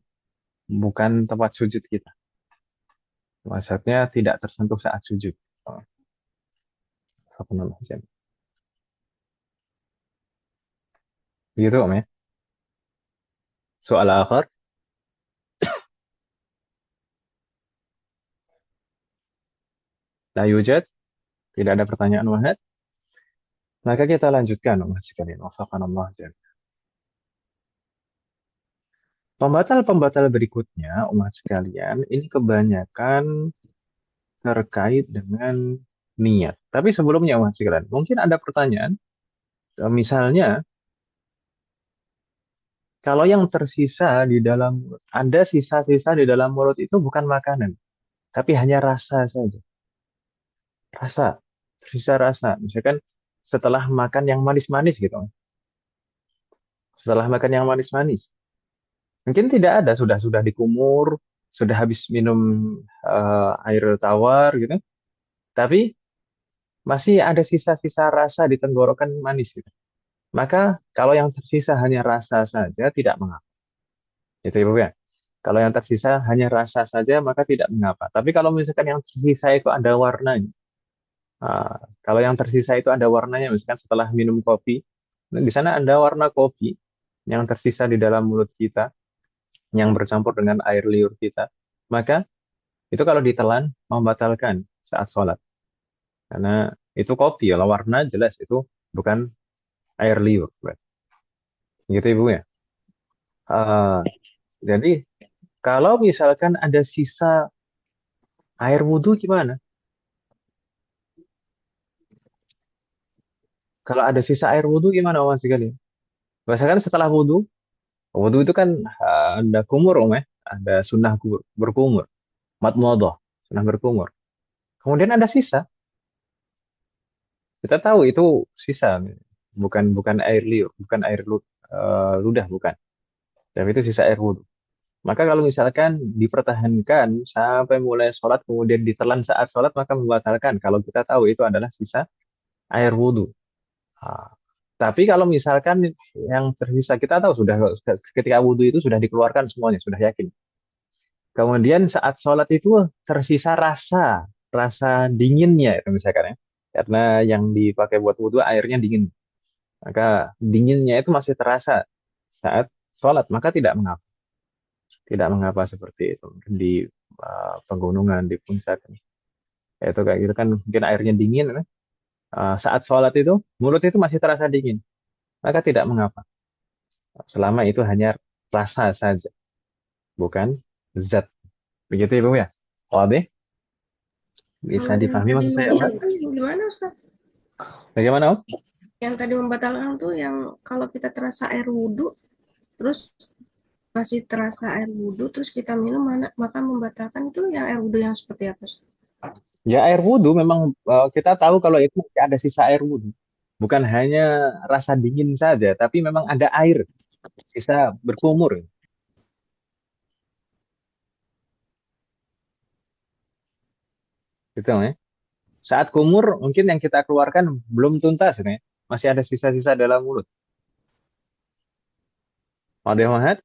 bukan tempat sujud kita. Maksudnya tidak tersentuh saat sujud. Wafakanallah jami'an. Gitu Om ya. Soal akhir, la yujad, tidak ada pertanyaan wahid. Maka kita lanjutkan Om sekalian. Wafakanallah jami'an. Pembatal-pembatal berikutnya, umat sekalian, ini kebanyakan terkait dengan niat. Tapi sebelumnya, umat sekalian, mungkin ada pertanyaan. Misalnya, kalau yang tersisa di dalam, ada sisa-sisa di dalam mulut itu bukan makanan, tapi hanya rasa saja. Rasa, tersisa rasa. Misalkan setelah makan yang manis-manis gitu. Setelah makan yang manis-manis. Mungkin tidak ada, sudah dikumur, sudah habis minum air tawar gitu. Tapi masih ada sisa-sisa rasa di tenggorokan manis gitu. Maka kalau yang tersisa hanya rasa saja tidak mengapa. Itu Ibu ya. Kalau yang tersisa hanya rasa saja maka tidak mengapa. Tapi kalau misalkan yang tersisa itu ada warnanya. Kalau yang tersisa itu ada warnanya, misalkan setelah minum kopi, di sana ada warna kopi yang tersisa di dalam mulut kita, yang bercampur dengan air liur kita, maka itu kalau ditelan membatalkan saat sholat. Karena itu kopi, kalau warna jelas itu bukan air liur. Gitu Ibu ya. Ah, jadi kalau misalkan ada sisa air wudhu gimana? Kalau ada sisa air wudhu gimana Mas sekalian? Misalkan setelah wudhu, wudhu itu kan ada kumur ya, ada sunnah berkumur, madmadah, sunnah berkumur. Kemudian ada sisa, kita tahu itu sisa, bukan bukan air liur, bukan air ludah, bukan. Tapi itu sisa air wudhu. Maka kalau misalkan dipertahankan sampai mulai sholat kemudian ditelan saat sholat maka membatalkan. Kalau kita tahu itu adalah sisa air wudhu. Ah, tapi kalau misalkan yang tersisa kita tahu sudah ketika wudhu itu sudah dikeluarkan semuanya, sudah yakin. Kemudian saat sholat itu tersisa rasa dinginnya itu misalkan ya. Karena yang dipakai buat wudhu airnya dingin. Maka dinginnya itu masih terasa saat sholat, maka tidak mengapa. Tidak mengapa seperti itu. Mungkin di pegunungan, di puncak. Ya, itu kayak gitu kan mungkin airnya dingin. Kan? Saat sholat itu, mulut itu masih terasa dingin. Maka tidak mengapa. Selama itu hanya rasa saja, bukan zat. Begitu Ibu ya? Oke, bisa Kalau yang dipahami tadi maksud saya, Pak? membatalkan gimana Ustaz? Bagaimana, Om? Yang tadi membatalkan tuh yang kalau kita terasa air wudhu, terus masih terasa air wudhu, terus kita minum, maka membatalkan itu yang air wudhu yang seperti apa Ustaz? Ya air wudhu memang kita tahu kalau itu ada sisa air wudhu. Bukan hanya rasa dingin saja, tapi memang ada air, sisa berkumur. Gitu ya. Saat kumur mungkin yang kita keluarkan belum tuntas ya. Masih ada sisa-sisa dalam mulut. Ada Muhammad?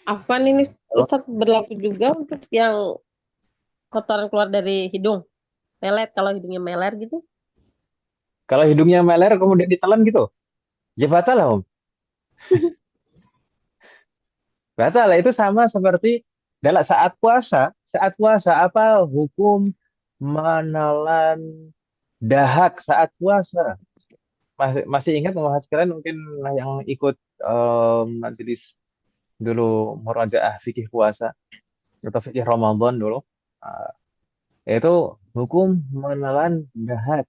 Afwan ini Ustaz berlaku juga untuk yang kotoran keluar dari hidung. Melet, kalau hidungnya meler gitu. Kalau hidungnya meler kemudian ditelan gitu, ya batal lah Om. Batal lah, itu sama seperti dalam saat puasa apa hukum menelan dahak saat puasa? Masih ingat membahas kalian mungkin yang ikut majelis dulu murajaah fikih puasa atau fikih Ramadan dulu. Ah, yaitu hukum menelan dahak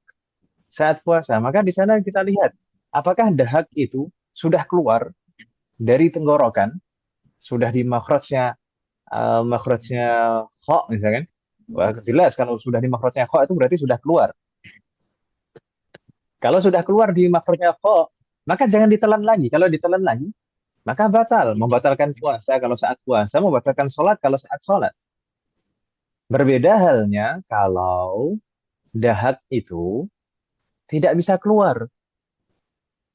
saat puasa. Maka di sana kita lihat apakah dahak itu sudah keluar dari tenggorokan, sudah di makhrajnya kha misalkan. Wah, jelas kalau sudah di makhrajnya kha itu berarti sudah keluar. Kalau sudah keluar di makhrajnya kha, maka jangan ditelan lagi. Kalau ditelan lagi, maka batal, membatalkan puasa kalau saat puasa, membatalkan sholat kalau saat sholat. Berbeda halnya kalau dahak itu tidak bisa keluar.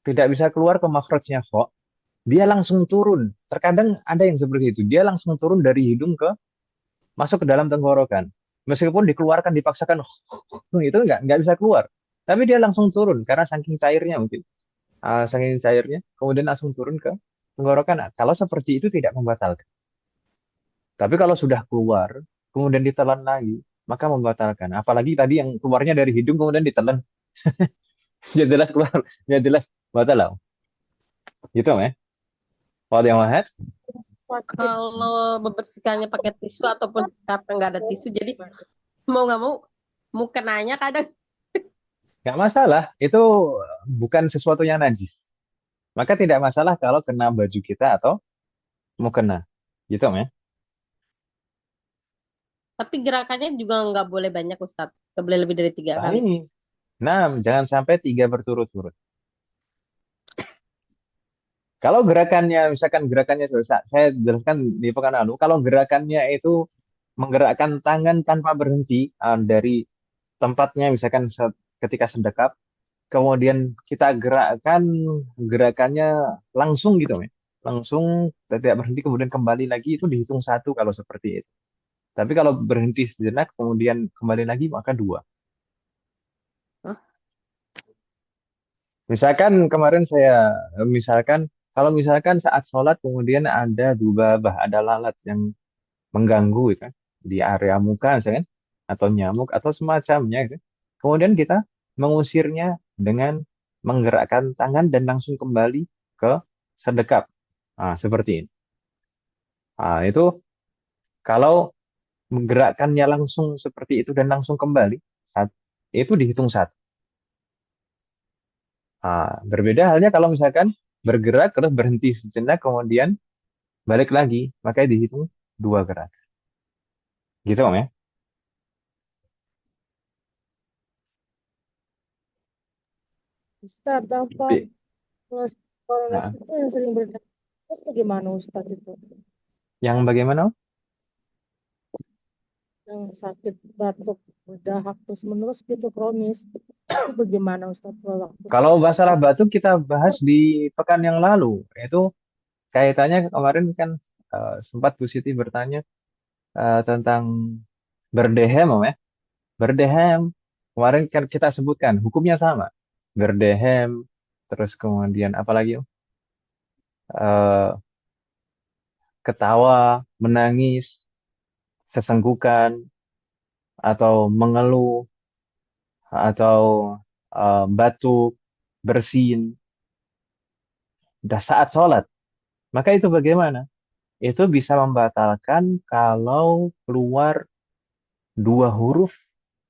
Tidak bisa keluar ke makhrajnya kha, dia langsung turun. Terkadang ada yang seperti itu. Dia langsung turun dari hidung masuk ke dalam tenggorokan. meskipun dikeluarkan dipaksakan itu nggak bisa keluar. Tapi dia langsung turun karena saking cairnya mungkin. Saking cairnya, kemudian langsung turun ke tenggorokan. Nah, kalau seperti itu tidak membatalkan. Tapi kalau sudah keluar, kemudian ditelan lagi, maka membatalkan. Apalagi tadi yang keluarnya dari hidung kemudian ditelan, ya jelas keluar, ya jelas batal lah. Gitu ya. Kalau yang mahal, Sakit. Kalau membersihkannya pakai tisu ataupun karena nggak ada tisu, jadi mau nggak mau kenanya kadang. nggak masalah. Itu bukan sesuatu yang najis. Maka tidak masalah kalau kena baju kita atau mau kena. Gitu ya. Tapi gerakannya juga nggak boleh banyak Ustadz. Nggak boleh lebih dari 3 kali. Baik. Nah, jangan sampai 3 berturut-turut. Kalau gerakannya, misalkan gerakannya saya jelaskan di pekan lalu, kalau gerakannya itu menggerakkan tangan tanpa berhenti dari tempatnya, misalkan ketika sedekap, kemudian kita gerakkan gerakannya langsung gitu ya, langsung tidak berhenti kemudian kembali lagi itu dihitung 1 kalau seperti itu. Tapi kalau berhenti sejenak kemudian kembali lagi maka 2. Hah? Misalkan kemarin misalkan kalau misalkan saat sholat kemudian ada dzubabah, ada lalat yang mengganggu gitu kan, di area muka misalkan, atau nyamuk atau semacamnya gitu. Kemudian kita mengusirnya dengan menggerakkan tangan dan langsung kembali ke sedekap. Seperti ini. Itu kalau menggerakkannya langsung seperti itu dan langsung kembali, itu dihitung 1. Berbeda halnya kalau misalkan bergerak terus berhenti sejenak kemudian balik lagi, maka dihitung 2 gerak. Gitu Om ya. Ustaz, dampak Tapi, corona nah, itu yang sering berdampak terus bagaimana Ustaz itu? yang bagaimana Om? Yang sakit batuk berdahak terus menerus gitu kronis. Itu bagaimana Ustaz kalau waktu Kalau masalah batuk kita bahas di pekan yang lalu. Itu kaitannya kemarin kan sempat Bu Siti bertanya tentang berdehem, Om ya. Berdehem. Kemarin kan kita sebutkan hukumnya sama. Berdehem, terus kemudian apa lagi, Om? Eh, Ketawa, menangis, sesenggukan, atau mengeluh, atau batuk, bersin, saat sholat. Maka itu bagaimana? Itu bisa membatalkan kalau keluar 2 huruf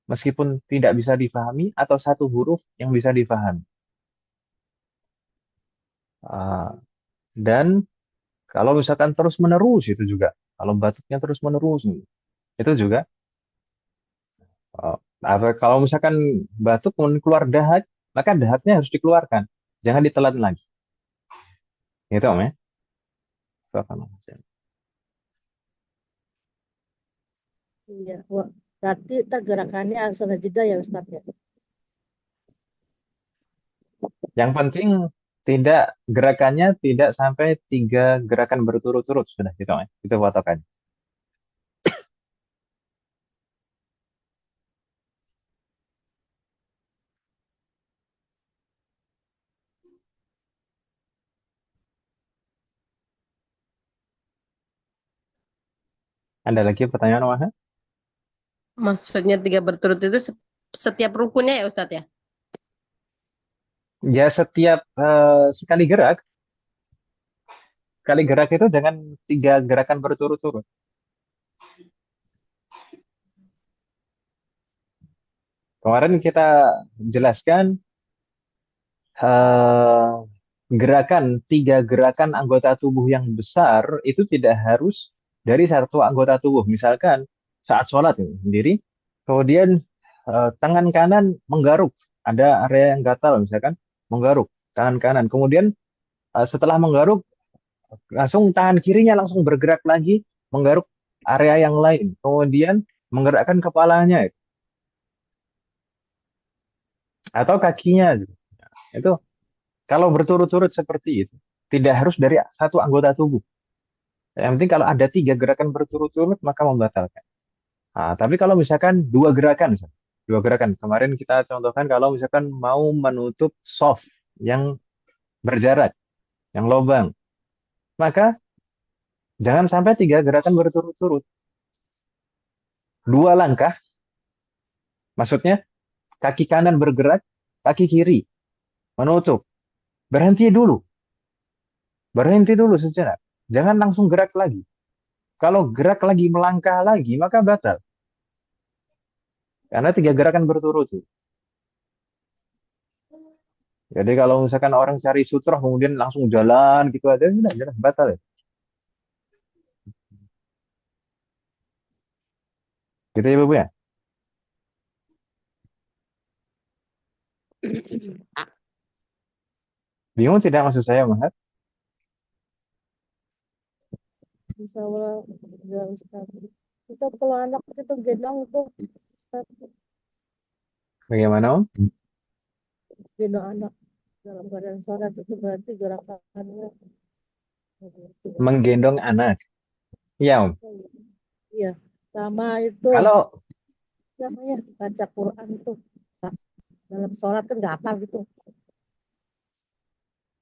meskipun tidak bisa difahami atau 1 huruf yang bisa difahami. Ah, dan kalau misalkan terus menerus itu juga, kalau batuknya terus menerus itu juga. Kalau misalkan batuk kemudian keluar dahak, maka dahaknya harus dikeluarkan, jangan ditelan lagi. Gitu Om ya. iya, wah, berarti tergerakannya harus ada jeda ya Ustaz ya. Yang penting tidak gerakannya tidak sampai 3 gerakan berturut-turut sudah gitu ya. Itu patokan. Ada lagi pertanyaan Wah? Maksudnya 3 berturut itu setiap rukunnya ya Ustadz ya? Ya setiap sekali gerak itu jangan 3 gerakan berturut-turut. Kemarin kita jelaskan eh, gerakan 3 gerakan anggota tubuh yang besar itu tidak harus dari satu anggota tubuh. Misalkan saat sholat ini sendiri, kemudian tangan kanan menggaruk, ada area yang gatal misalkan menggaruk tangan kanan. Kemudian setelah menggaruk, langsung tangan kirinya langsung bergerak lagi menggaruk area yang lain. Kemudian menggerakkan kepalanya atau kakinya. Itu kalau berturut-turut seperti itu, tidak harus dari satu anggota tubuh. Yang penting kalau ada 3 gerakan berturut-turut, maka membatalkan. Tapi kalau misalkan dua gerakan, kemarin kita contohkan kalau misalkan mau menutup soft yang berjarak, yang lobang, maka jangan sampai tiga gerakan berturut-turut. Dua langkah, maksudnya kaki kanan bergerak, kaki kiri menutup. Berhenti dulu sejenak. Jangan langsung gerak lagi. Kalau gerak lagi, melangkah lagi, maka batal. Karena tiga gerakan berturut-turut. Jadi kalau misalkan orang cari sutroh kemudian langsung jalan gitu aja, sudah jelas batal ya. Gitu ya, Bu ya. Bingung tidak maksud saya, Mahat? Bisa ya Ustaz. Ustaz kalau anak itu gendong itu Ustaz, Bagaimana, Om? gendong anak dalam keadaan sholat itu berarti gerakannya Menggendong anak. Iya, Om. iya sama itu Kalau namanya baca Quran itu dalam sholat kan nggak hafal gitu.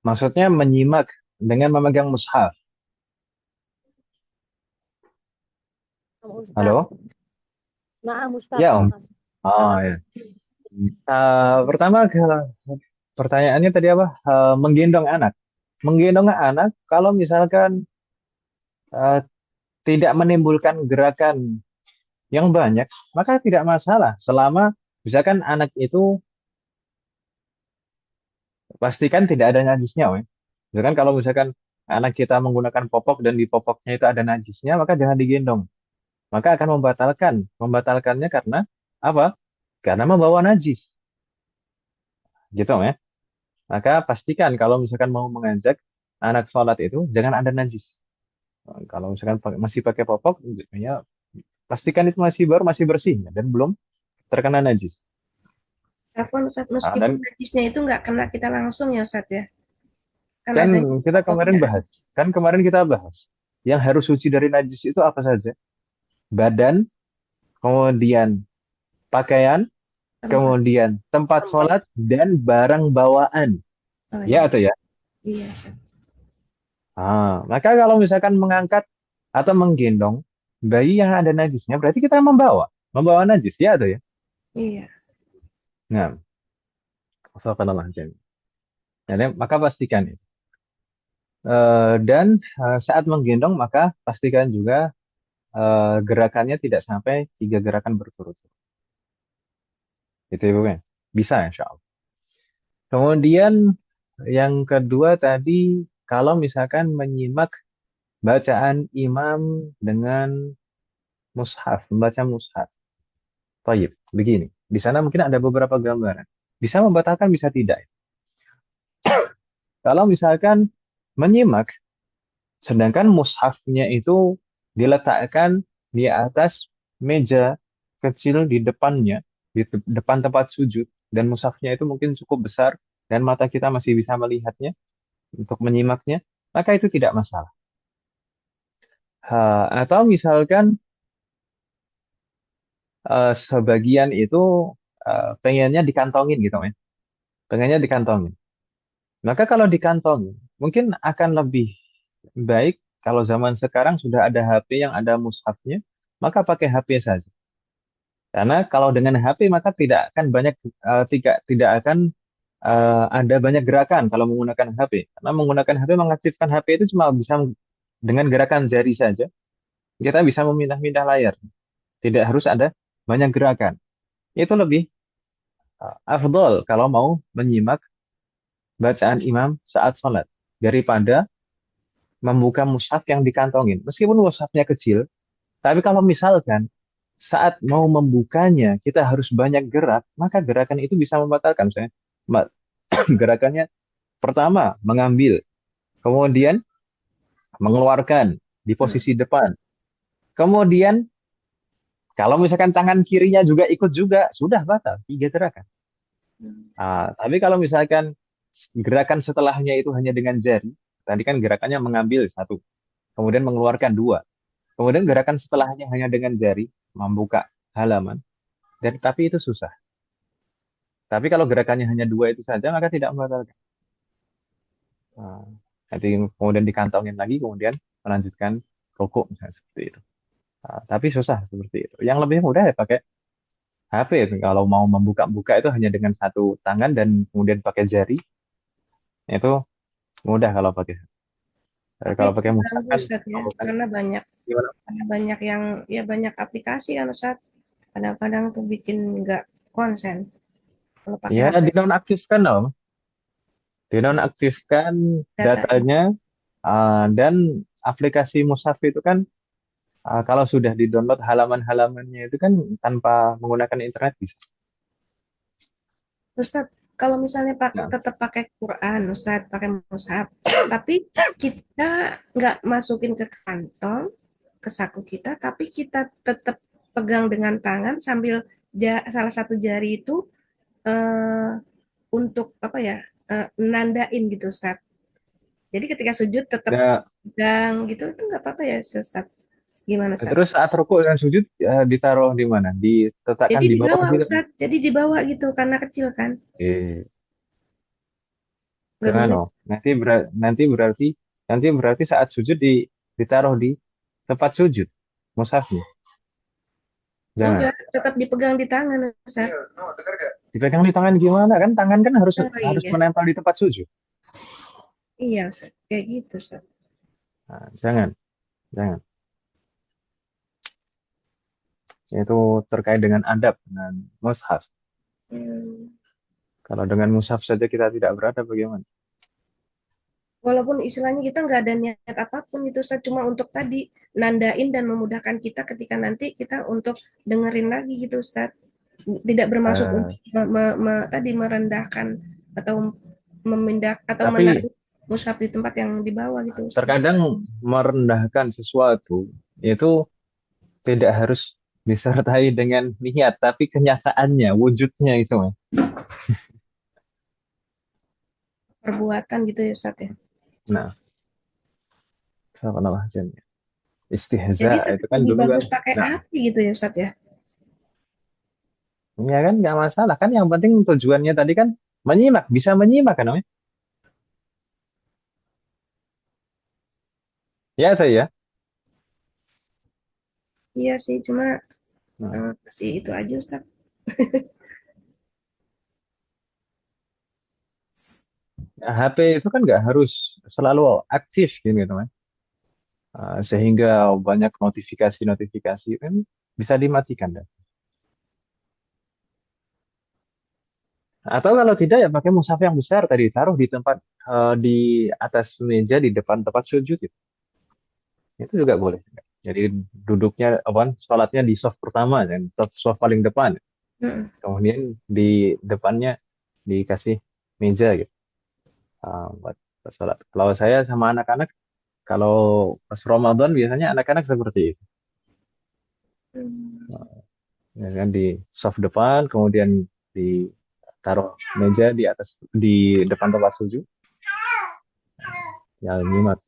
maksudnya menyimak dengan memegang mushaf. Sama Ustaz. Halo? Nah, Ustaz. Ya, Om. Oh, ya. Pertama pertanyaannya tadi apa? Menggendong anak. Menggendong anak kalau misalkan eh, tidak menimbulkan gerakan yang banyak, maka tidak masalah. Selama misalkan anak itu pastikan tidak ada najisnya, weh. Misalkan kalau misalkan anak kita menggunakan popok dan di popoknya itu ada najisnya, maka jangan digendong. Maka akan membatalkannya karena apa? Karena membawa najis. Gitu, ya. Maka pastikan kalau misalkan mau mengajak anak sholat itu jangan ada najis. Kalau misalkan masih pakai popok, ya pastikan itu masih baru, masih bersih ya, dan belum terkena najis. Telepon Ustaz, Dan meskipun najisnya itu nggak kena kita langsung ya Ustaz ya. Kan kan ada kita kemarin popoknya. bahas, yang harus suci dari najis itu apa saja? Badan, kemudian pakaian, Tempat. kemudian tempat sholat, dan barang bawaan. Oh Ya iya. atau ya? Iya, Ustaz. Maka kalau misalkan mengangkat atau menggendong bayi yang ada najisnya, berarti kita membawa najis, ya atau ya? Iya. Nah, Subhanallah. Jadi, maka pastikan itu. Dan saat menggendong maka pastikan juga gerakannya tidak sampai tiga gerakan berturut-turut. Itu Ibu ya. Bisa insya Allah. Kemudian yang kedua tadi, kalau misalkan menyimak bacaan imam dengan mushaf, membaca mushaf. Taib, begini. Di sana mungkin ada beberapa gambaran. Bisa membatalkan, bisa tidak. Kalau misalkan menyimak, sedangkan mushafnya itu diletakkan di atas meja kecil di depannya, di depan tempat sujud, dan mushafnya itu mungkin cukup besar, dan mata kita masih bisa melihatnya untuk menyimaknya, maka itu tidak masalah. Atau misalkan sebagian itu pengennya dikantongin gitu ya, pengennya dikantongin. Maka kalau dikantongin, mungkin akan lebih baik kalau zaman sekarang sudah ada HP yang ada mushafnya, maka pakai HP saja. Karena kalau dengan HP maka tidak akan ada banyak gerakan kalau menggunakan HP. Karena menggunakan HP, mengaktifkan HP itu cuma bisa dengan gerakan jari saja. Kita bisa memindah-mindah layar. Tidak harus ada banyak gerakan. Itu lebih afdol kalau mau menyimak bacaan imam saat sholat daripada membuka mushaf yang dikantongin. Meskipun mushafnya kecil, tapi kalau misalkan saat mau membukanya kita harus banyak gerak, maka gerakan itu bisa membatalkan. Saya gerakannya pertama mengambil, kemudian mengeluarkan di posisi depan, kemudian kalau misalkan tangan kirinya juga ikut juga, sudah batal tiga gerakan. Tapi kalau misalkan gerakan setelahnya itu hanya dengan jari, tadi kan gerakannya mengambil satu, kemudian mengeluarkan dua, kemudian gerakan setelahnya hanya dengan jari, membuka halaman, dan tapi itu susah. Tapi kalau gerakannya hanya dua itu saja, maka tidak membatalkan. Nah, nanti kemudian dikantongin lagi, kemudian melanjutkan rukuk misalnya seperti itu. Nah, tapi susah seperti itu. Yang lebih mudah ya pakai HP. Kalau mau membuka-buka itu hanya dengan satu tangan dan kemudian pakai jari, itu mudah kalau pakai. Tapi Kalau itu pakai mushaf ganggu kan, Ustaz ya, kalau kan gimana? karena banyak yang ya banyak aplikasi kan Ustaz. Kadang-kadang tuh bikin nggak konsen kalau pakai Ya, HP dinonaktifkan loh. Dinonaktifkan datanya. datanya, dan aplikasi mushaf itu kan, kalau sudah di-download halaman-halamannya itu kan tanpa menggunakan internet bisa. Ustaz, kalau misalnya Nah, tetap pakai Quran, Ustaz, pakai mushaf, tapi kita nggak masukin ke kantong, ke saku kita, tapi kita tetap pegang dengan tangan sambil salah satu jari itu eh, untuk apa ya, nandain gitu, Ustaz. Jadi ketika sujud tetap ya, pegang gitu, itu nggak apa-apa ya, Ustaz? Gimana, Ustaz? terus saat rukuk dan sujud, ditaruh di mana? Diletakkan Jadi di di bawah bawah, gitu. Ustaz. Jadi di bawah gitu, karena kecil kan. Eh, Nggak jangan boleh. loh. Nanti berarti saat sujud ditaruh di tempat sujud mushafnya. Jangan. Enggak, tetap dipegang di tangan, Ustaz. Dipegang di tangan gimana? Kan tangan kan harus Oh harus iya, menempel di tempat sujud. iya, Ustaz. Kayak gitu, Ustaz. Nah, jangan, jangan. Itu terkait dengan adab dengan mushaf. Hmm. Kalau dengan mushaf saja kita tidak berada, bagaimana? Walaupun istilahnya kita nggak ada niat apapun itu, Ustaz, cuma untuk tadi nandain dan memudahkan kita ketika nanti kita untuk dengerin lagi gitu, Ustaz. Tidak bermaksud Eh, untuk tadi merendahkan atau memindah atau tapi menaruh mushaf di tempat yang di bawah gitu, Ustaz. terkadang merendahkan sesuatu itu tidak harus disertai dengan niat, tapi kenyataannya, wujudnya itu, Mas. Perbuatan gitu ya, Ustaz ya. Nah, apa namanya? Istihza Jadi itu kan lebih dulu kan. bagus pakai Nah, api gitu ya, Ustaz ya. ya kan nggak masalah kan, yang penting tujuannya tadi kan menyimak, bisa menyimak kan, namanya. Ya saya. Iya sih, cuma Nah, masih itu aja, Ustaz. HP itu kan nggak harus selalu aktif gitu, teman. Sehingga banyak notifikasi-notifikasi kan bisa dimatikan dah. Atau kalau tidak ya pakai mushaf yang besar tadi, taruh di tempat, di atas meja di depan tempat sujud itu. Itu juga boleh. Jadi duduknya apa? Sholatnya di soft pertama dan soft paling depan. Mm-mm. Kemudian di depannya dikasih meja gitu, buat sholat. Kalau saya sama anak-anak, kalau pas Ramadan biasanya anak-anak seperti itu. Hmm. Ya kan, di soft depan, kemudian ditaruh meja di atas, di depan tempat sujud, ya nyimak.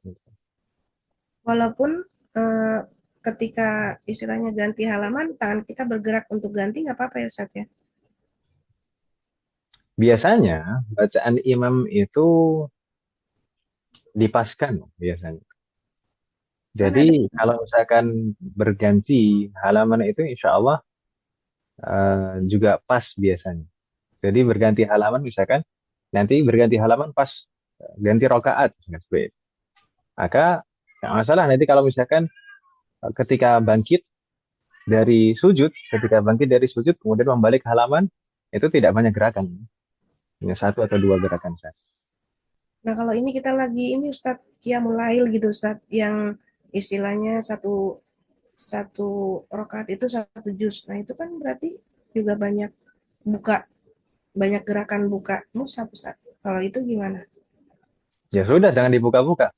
Walaupun eh, ketika istilahnya ganti halaman, tangan kita bergerak untuk ganti nggak apa-apa ya, Ustaz ya. Biasanya bacaan imam itu dipaskan biasanya. Kan Jadi ada. kalau misalkan berganti halaman itu insya Allah, juga pas biasanya. Jadi berganti halaman misalkan, nanti berganti halaman pas, ganti rokaat misalkan seperti itu. Maka nggak masalah nanti kalau misalkan, ketika bangkit dari sujud kemudian membalik halaman, itu tidak banyak gerakan, hanya satu atau dua gerakan saja. Nah, kalau ini kita lagi ini Ustaz Qiyamul Lail gitu, Ustaz, yang istilahnya satu satu rakaat itu satu juz. Nah, itu kan berarti juga buka banyak gerakan buka mushaf, Ustaz. Kalau itu gimana? Ya sudah, jangan dibuka-buka.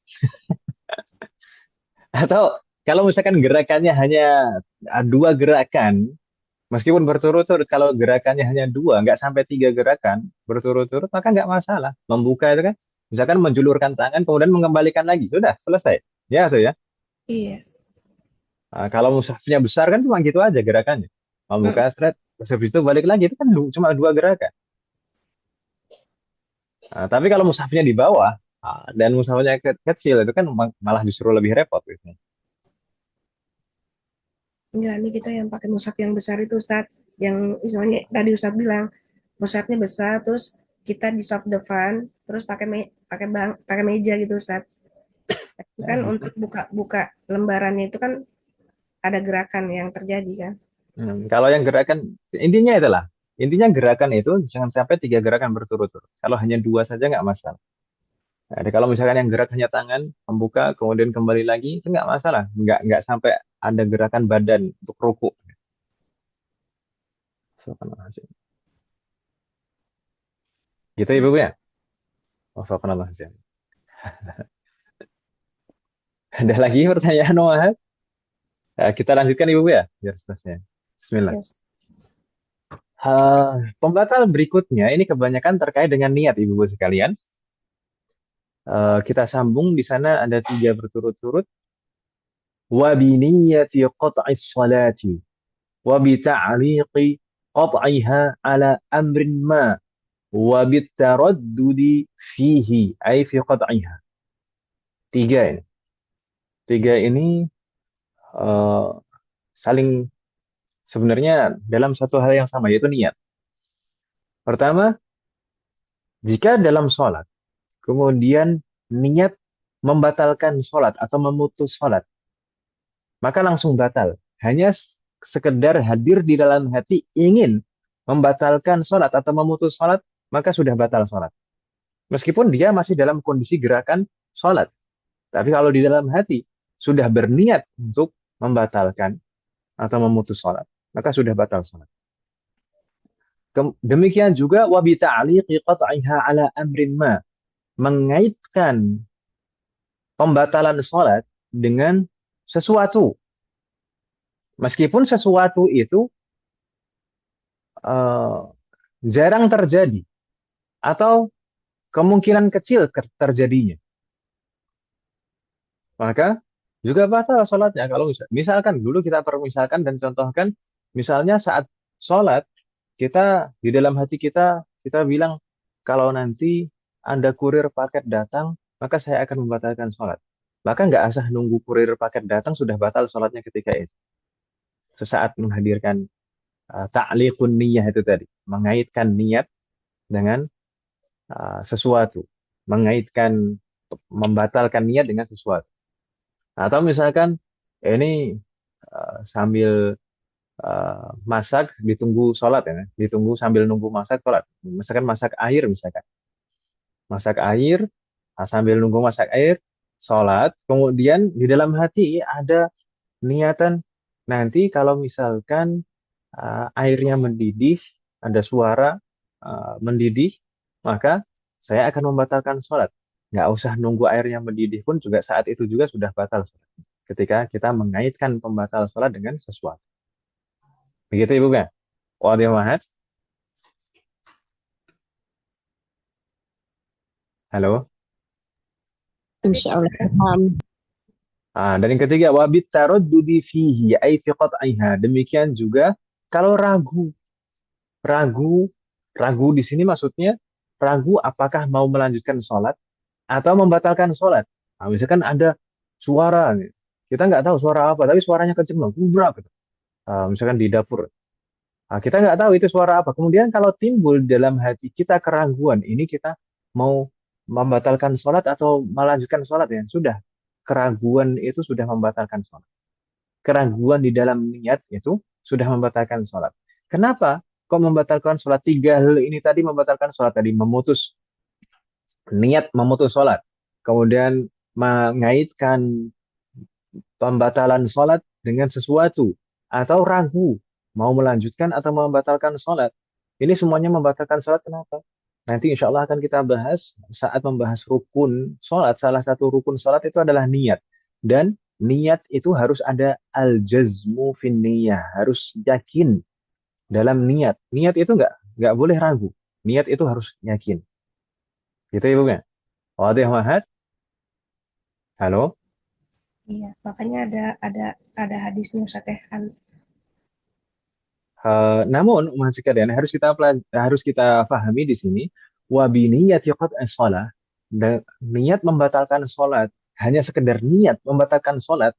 Atau kalau misalkan gerakannya hanya, dua gerakan, meskipun berturut-turut, kalau gerakannya hanya dua, nggak sampai tiga gerakan berturut-turut, maka nggak masalah. Membuka itu kan, misalkan menjulurkan tangan, kemudian mengembalikan lagi, sudah selesai. Ya, so ya. Iya. Kalau mushafnya besar kan cuma gitu aja gerakannya. Membuka Mm. seret, terus habis itu balik lagi, itu kan cuma dua gerakan. Tapi kalau mushafnya di bawah, dan mushafnya kecil, itu kan malah justru lebih repot gitu. Enggak, nih kita yang pakai mushaf yang besar itu Ustaz. Yang istilahnya tadi Ustaz bilang, mushafnya besar, terus kita di soft depan, terus pakai meja gitu Ustaz. Itu kan untuk buka-buka lembarannya itu kan ada gerakan yang terjadi kan. Kalau yang gerakan, intinya itulah. Intinya gerakan itu jangan sampai 3 gerakan berturut-turut. Kalau hanya 2 saja nggak masalah. Jadi kalau misalkan yang gerak hanya tangan, membuka, kemudian kembali lagi, itu nggak masalah. Nggak sampai ada gerakan badan untuk ruku. Gitu Ibu ya? Wafaqanallah. Ada lagi pertanyaan Wahab? Kita lanjutkan Ibu ya, biar selesai. Bismillah. Yes. Pembatal berikutnya ini kebanyakan terkait dengan niat Ibu sekalian. Kita sambung di sana ada 3 berturut-turut. Wa biniyati qat'is salati wa bi ta'liqi qat'iha ala amrin ma wa bi taraddudi fihi ay fi qat'iha. 3 ini. 3 ini eh, saling sebenarnya dalam satu hal yang sama, yaitu niat. Pertama, jika dalam sholat, kemudian niat membatalkan sholat atau memutus sholat, maka langsung batal. Hanya sekedar hadir di dalam hati ingin membatalkan sholat atau memutus sholat, maka sudah batal sholat. Meskipun dia masih dalam kondisi gerakan sholat. Tapi kalau di dalam hati sudah berniat untuk membatalkan atau memutus sholat, maka sudah batal sholat. Demikian juga wabi ta'liqi qat'iha ala amrin ma, mengaitkan pembatalan sholat dengan sesuatu. Meskipun sesuatu itu uh, jarang terjadi atau kemungkinan kecil terjadinya, maka juga batal sholatnya. Kalau misalkan dulu kita permisalkan dan contohkan, misalnya saat sholat kita di dalam hati kita bilang kalau nanti ada kurir paket datang, maka saya akan membatalkan sholat. Maka nggak asah nunggu kurir paket datang sudah batal sholatnya ketika itu. Sesaat menghadirkan ta'liqun niyah itu tadi, mengaitkan niat dengan sesuatu, mengaitkan membatalkan niat dengan sesuatu. Atau misalkan ini sambil masak ditunggu sholat ya, ditunggu sambil nunggu masak sholat. Misalkan masak air misalkan, masak air sambil nunggu masak air sholat, kemudian di dalam hati ada niatan nanti kalau misalkan airnya mendidih, ada suara mendidih, maka saya akan membatalkan sholat. Nggak usah nunggu airnya mendidih pun juga saat itu juga sudah batal sholat. Ketika kita mengaitkan pembatal sholat dengan sesuatu. Begitu Ibu kan? Wadih Mahat. Halo. Insya Allah paham. Dan yang ketiga, wabit taraddudi fihi ay fi qat'iha. Demikian juga kalau ragu, ragu, ragu di sini maksudnya ragu apakah mau melanjutkan sholat atau membatalkan sholat. Misalkan ada suara, kita nggak tahu suara apa, tapi suaranya kenceng banget, gitu. Misalkan di dapur. Kita nggak tahu itu suara apa. Kemudian kalau timbul dalam hati kita keraguan, ini kita mau membatalkan sholat atau melanjutkan sholat ya, sudah. Keraguan itu sudah membatalkan sholat. Keraguan di dalam niat itu sudah membatalkan sholat. Kenapa? Kok membatalkan sholat? 3 hal ini tadi membatalkan sholat tadi. Memutus niat, memutus sholat. Kemudian mengaitkan pembatalan sholat dengan sesuatu. Atau ragu mau melanjutkan atau membatalkan sholat. Ini semuanya membatalkan sholat. Kenapa? Nanti insya Allah akan kita bahas saat membahas rukun sholat. Salah satu rukun sholat itu adalah niat. Dan niat itu harus ada al-jazmu fin niyah. Harus yakin dalam niat. Niat itu nggak boleh ragu. Niat itu harus yakin. Gitu Ibu kan? Wadih Mahat? Halo? Iya, makanya ada hadisnya Ustaz ya. Namun masih sekalian harus kita pahami di sini wabiniyati qat'is shalah, dan niat membatalkan sholat, hanya sekedar niat membatalkan sholat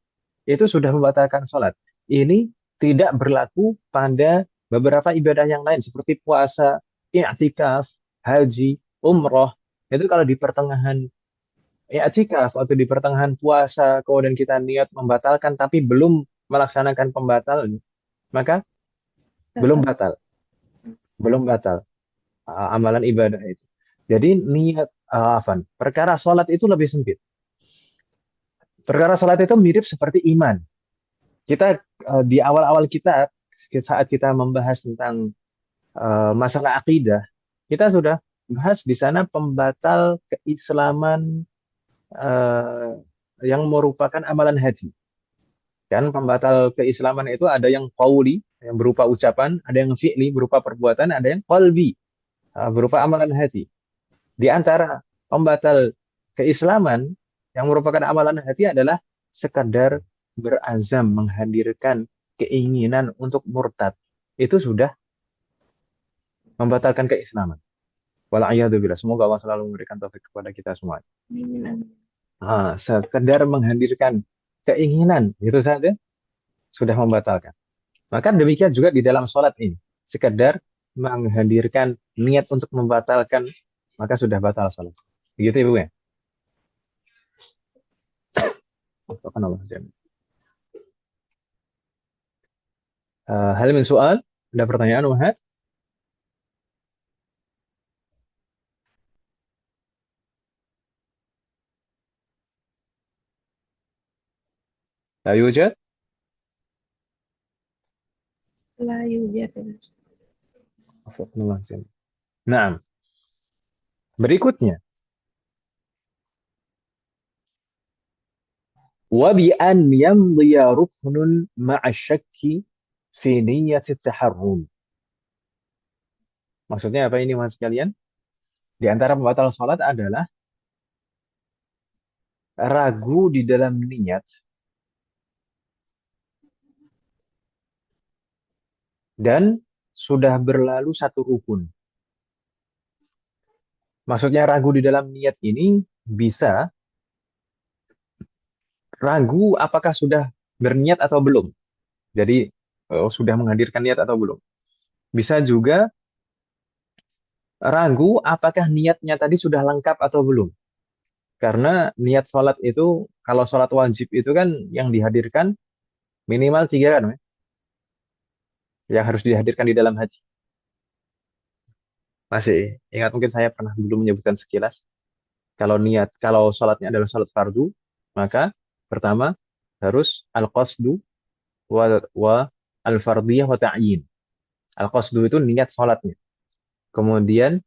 itu sudah membatalkan sholat. Ini tidak berlaku pada beberapa ibadah yang lain seperti puasa, i'tikaf, haji, umroh. Itu kalau di pertengahan i'tikaf atau di pertengahan puasa kemudian kita niat membatalkan tapi belum melaksanakan pembatalan, maka belum Tetap batal, belum batal amalan ibadah itu. Jadi niat perkara sholat itu lebih sempit. Perkara sholat itu mirip seperti iman. Kita di awal-awal kita saat kita membahas tentang masalah akidah, kita sudah bahas di sana pembatal keislaman eh, yang merupakan amalan haji. Dan pembatal keislaman itu ada yang qauli, yang berupa ucapan, ada yang fi'li, berupa perbuatan, ada yang qalbi, berupa amalan hati. Di antara pembatal keislaman yang merupakan amalan hati adalah sekadar berazam menghadirkan keinginan untuk murtad. Itu sudah membatalkan keislaman. Wala'iyadzubillah. Semoga Allah selalu memberikan taufik kepada kita semua. Sekedar menghadirkan keinginan, itu saja sudah membatalkan. Maka demikian juga di dalam sholat ini. Sekedar menghadirkan niat untuk membatalkan, maka sudah batal sholat. Begitu Ibu ya? Hal min soal? Ada pertanyaan, Wahad? لا يوجد؟ la yujad. Nah, berikutnya. وبأن يمضي ركن مع الشك في نية التحرم. Maksudnya apa ini mas sekalian? Di antara pembatal sholat adalah ragu di dalam niat dan sudah berlalu satu rukun. Maksudnya ragu di dalam niat ini bisa ragu apakah sudah berniat atau belum. Jadi sudah menghadirkan niat atau belum. Bisa juga ragu apakah niatnya tadi sudah lengkap atau belum. Karena niat sholat itu, kalau sholat wajib itu kan yang dihadirkan minimal 3 kan, yang harus dihadirkan di dalam haji. Masih ingat mungkin saya pernah dulu menyebutkan sekilas. Kalau sholatnya adalah sholat fardu, maka pertama harus al-qasdu wa al-fardiyah wa ta'yin. Al-qasdu itu niat sholatnya. Kemudian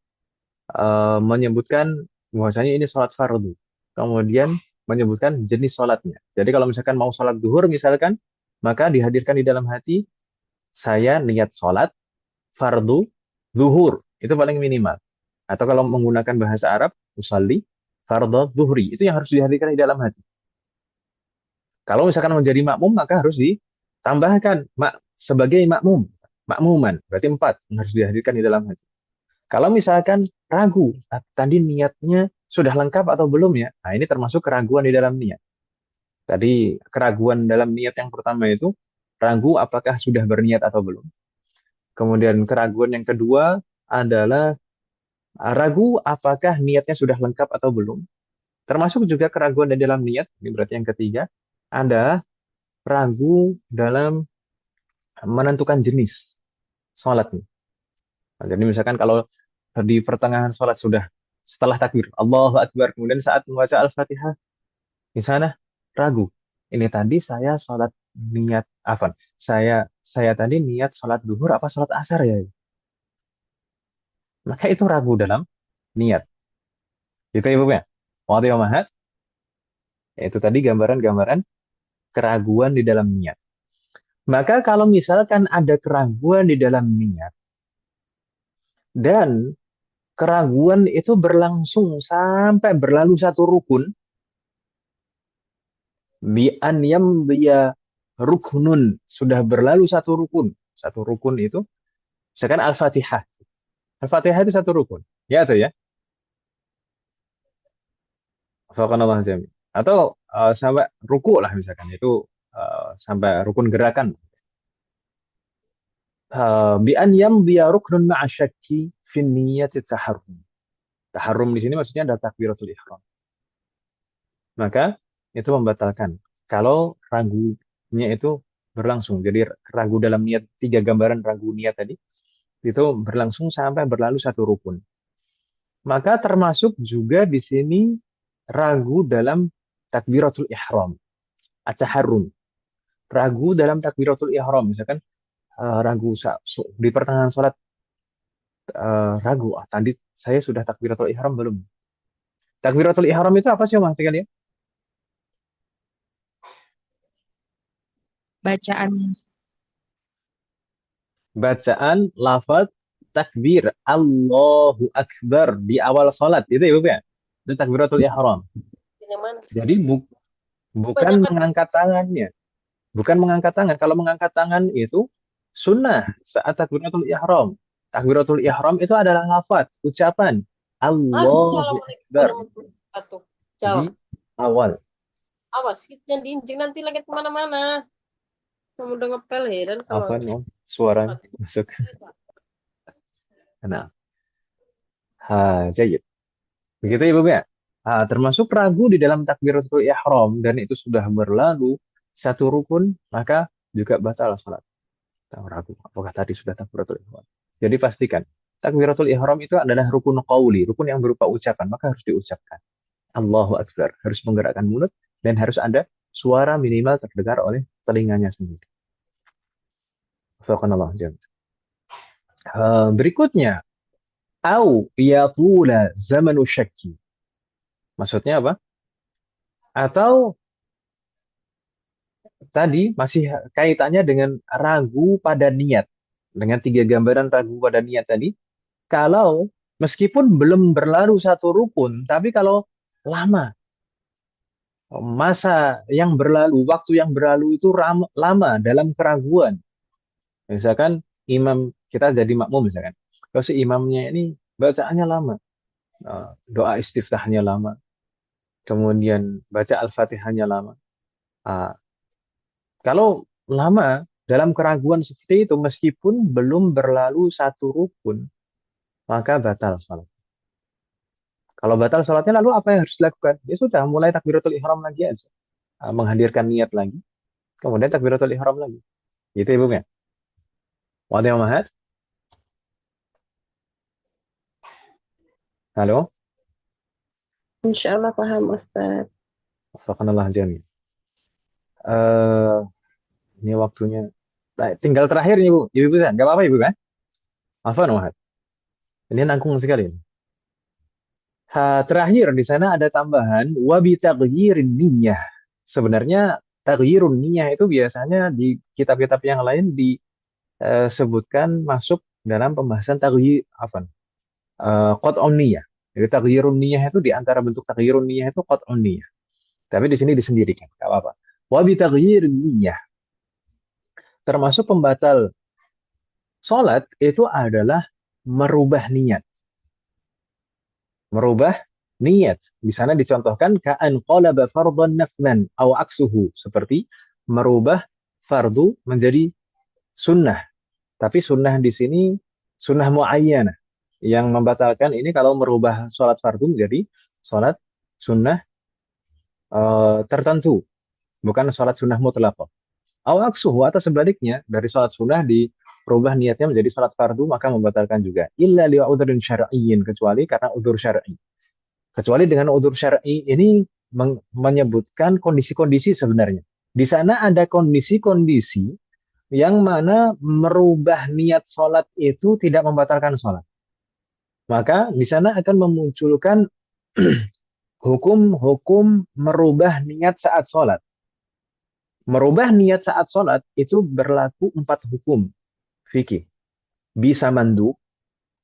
menyebutkan bahwasanya ini sholat fardu. Kemudian menyebutkan jenis sholatnya. Jadi kalau misalkan mau sholat duhur misalkan, maka dihadirkan di dalam hati, saya niat sholat fardu duhur. Itu paling minimal. Atau kalau menggunakan bahasa Arab, usalli fardu duhri. Itu yang harus dihadirkan di dalam hati. Kalau misalkan menjadi makmum, maka harus ditambahkan sebagai makmum. Makmuman, berarti 4 yang harus dihadirkan di dalam hati. Kalau misalkan ragu, tadi niatnya sudah lengkap atau belum ya? Nah, ini termasuk keraguan di dalam niat. Tadi keraguan dalam niat yang pertama itu, ragu apakah sudah berniat atau belum. Kemudian keraguan yang kedua adalah ragu apakah niatnya sudah lengkap atau belum. Termasuk juga keraguan di dalam niat, ini berarti yang ketiga, ada ragu dalam menentukan jenis sholatnya. Nah, jadi misalkan kalau di pertengahan sholat sudah setelah takbir Allahu Akbar, kemudian saat membaca Al-Fatihah di sana ragu. Ini tadi saya sholat niat apa? Saya tadi niat sholat duhur apa sholat asar ya? Maka itu ragu dalam niat. Itu ibu ya. Waktu yang mahat, itu tadi gambaran-gambaran keraguan di dalam niat. Maka kalau misalkan ada keraguan di dalam niat dan keraguan itu berlangsung sampai berlalu satu rukun, Bi an yamdiya ruknun, sudah berlalu satu rukun. Satu rukun itu, misalkan Al-Fatihah. Al-Fatihah itu satu rukun. Ya atau ya? Subhanallah jami. Atau sampai ruku lah misalkan. Itu sampai rukun gerakan. Bi an yamdiya ruknun ma'a syakki fi niyyati taharrum. Taharrum di sini maksudnya ada takbiratul ihram. Maka itu membatalkan. Kalau ragunya itu berlangsung. Jadi ragu dalam niat, tiga gambaran ragu niat tadi, itu berlangsung sampai berlalu satu rukun. Maka termasuk juga di sini ragu dalam takbiratul ihram. At-taharrum. Ragu dalam takbiratul ihram. Misalkan ragu di pertengahan sholat, ragu, tadi saya sudah takbiratul ihram belum? Takbiratul ihram itu apa sih Mas sekalian? Bacaan. Bacaan lafaz takbir Allahu Akbar di awal sholat itu ya Bu ya. Itu takbiratul ihram. Yang mana? Jadi bukan Banyak kan mengangkat tangannya. Bukan mengangkat tangan. Kalau mengangkat tangan itu sunnah saat takbiratul ihram. Takbiratul ihram itu adalah lafaz, ucapan Allahu Assalamualaikum Akbar warahmatullahi wabarakatuh. Jawab. di awal. Awas, jangan diinjing nanti lagi kemana-mana. Kamu udah ngepel heran kalau Apa suaranya masuk. Nah, jadi begitu ya Bu ya. Termasuk ragu di dalam takbiratul ihram dan itu sudah berlalu satu rukun, maka juga batal salat. Tahu ragu apakah tadi sudah takbiratul ihram. Jadi pastikan takbiratul ihram itu adalah rukun qauli, rukun yang berupa ucapan, maka harus diucapkan. Allahu Akbar, harus menggerakkan mulut dan harus ada suara minimal terdengar oleh telinganya sendiri. Subhanallah. Berikutnya, au yatula zamanu syakki. Maksudnya apa? Atau tadi masih kaitannya dengan ragu pada niat. Dengan tiga gambaran ragu pada niat tadi. Kalau meskipun belum berlalu satu rukun, tapi kalau lama, masa yang berlalu, waktu yang berlalu itu lama dalam keraguan. Misalkan imam kita jadi makmum misalkan. Kalau si imamnya ini bacaannya lama, doa istiftahnya lama, kemudian baca Al-Fatihahnya lama. Kalau lama dalam keraguan seperti itu, meskipun belum berlalu satu rukun, maka batal sholat. Kalau batal sholatnya, lalu apa yang harus dilakukan? Ya sudah, mulai takbiratul ihram lagi aja. Menghadirkan niat lagi, kemudian takbiratul ihram lagi. Gitu ya, Bu ya? Wadah yang mahat? Halo? Insya Allah paham Ustaz. Subhanallah jami. Ini waktunya. Tinggal terakhir nih, Bu. Ibu bisa? Nggak apa-apa, Ibu kan? Afwan, Mahat. Ini nanggung sekali. Terakhir di sana ada tambahan wabi taghyirin niyyah. Sebenarnya taghyirun niyyah itu biasanya di kitab-kitab yang lain disebutkan masuk dalam pembahasan taghyir apa? Qat'un niyyah. Jadi taghyirun niyyah itu di antara bentuk taghyirun niyyah itu qat'un niyyah. Tapi di sini disendirikan, enggak apa-apa. Wabi taghyirin niyyah. Termasuk pembatal salat itu adalah merubah niat. Merubah niat. Di sana dicontohkan ka'an qalaba fardhan naflan aw aksuhu, seperti merubah fardu menjadi sunnah. Tapi sunnah di sini sunnah muayyanah. Yang membatalkan ini kalau merubah sholat fardu menjadi sholat sunnah tertentu, bukan sholat sunnah mutlaqah. Aw aksuhu, atau sebaliknya dari sholat sunnah dirubah niatnya menjadi sholat fardu, maka membatalkan juga. Illa li'udhrin syar'iyyin, kecuali karena udzur syar'i. Kecuali dengan udzur syar'i ini menyebutkan kondisi-kondisi sebenarnya. Di sana ada kondisi-kondisi yang mana merubah niat sholat itu tidak membatalkan sholat. Maka di sana akan memunculkan hukum-hukum merubah niat saat sholat. Merubah niat saat sholat itu berlaku 4 hukum fikih. Bisa mandub,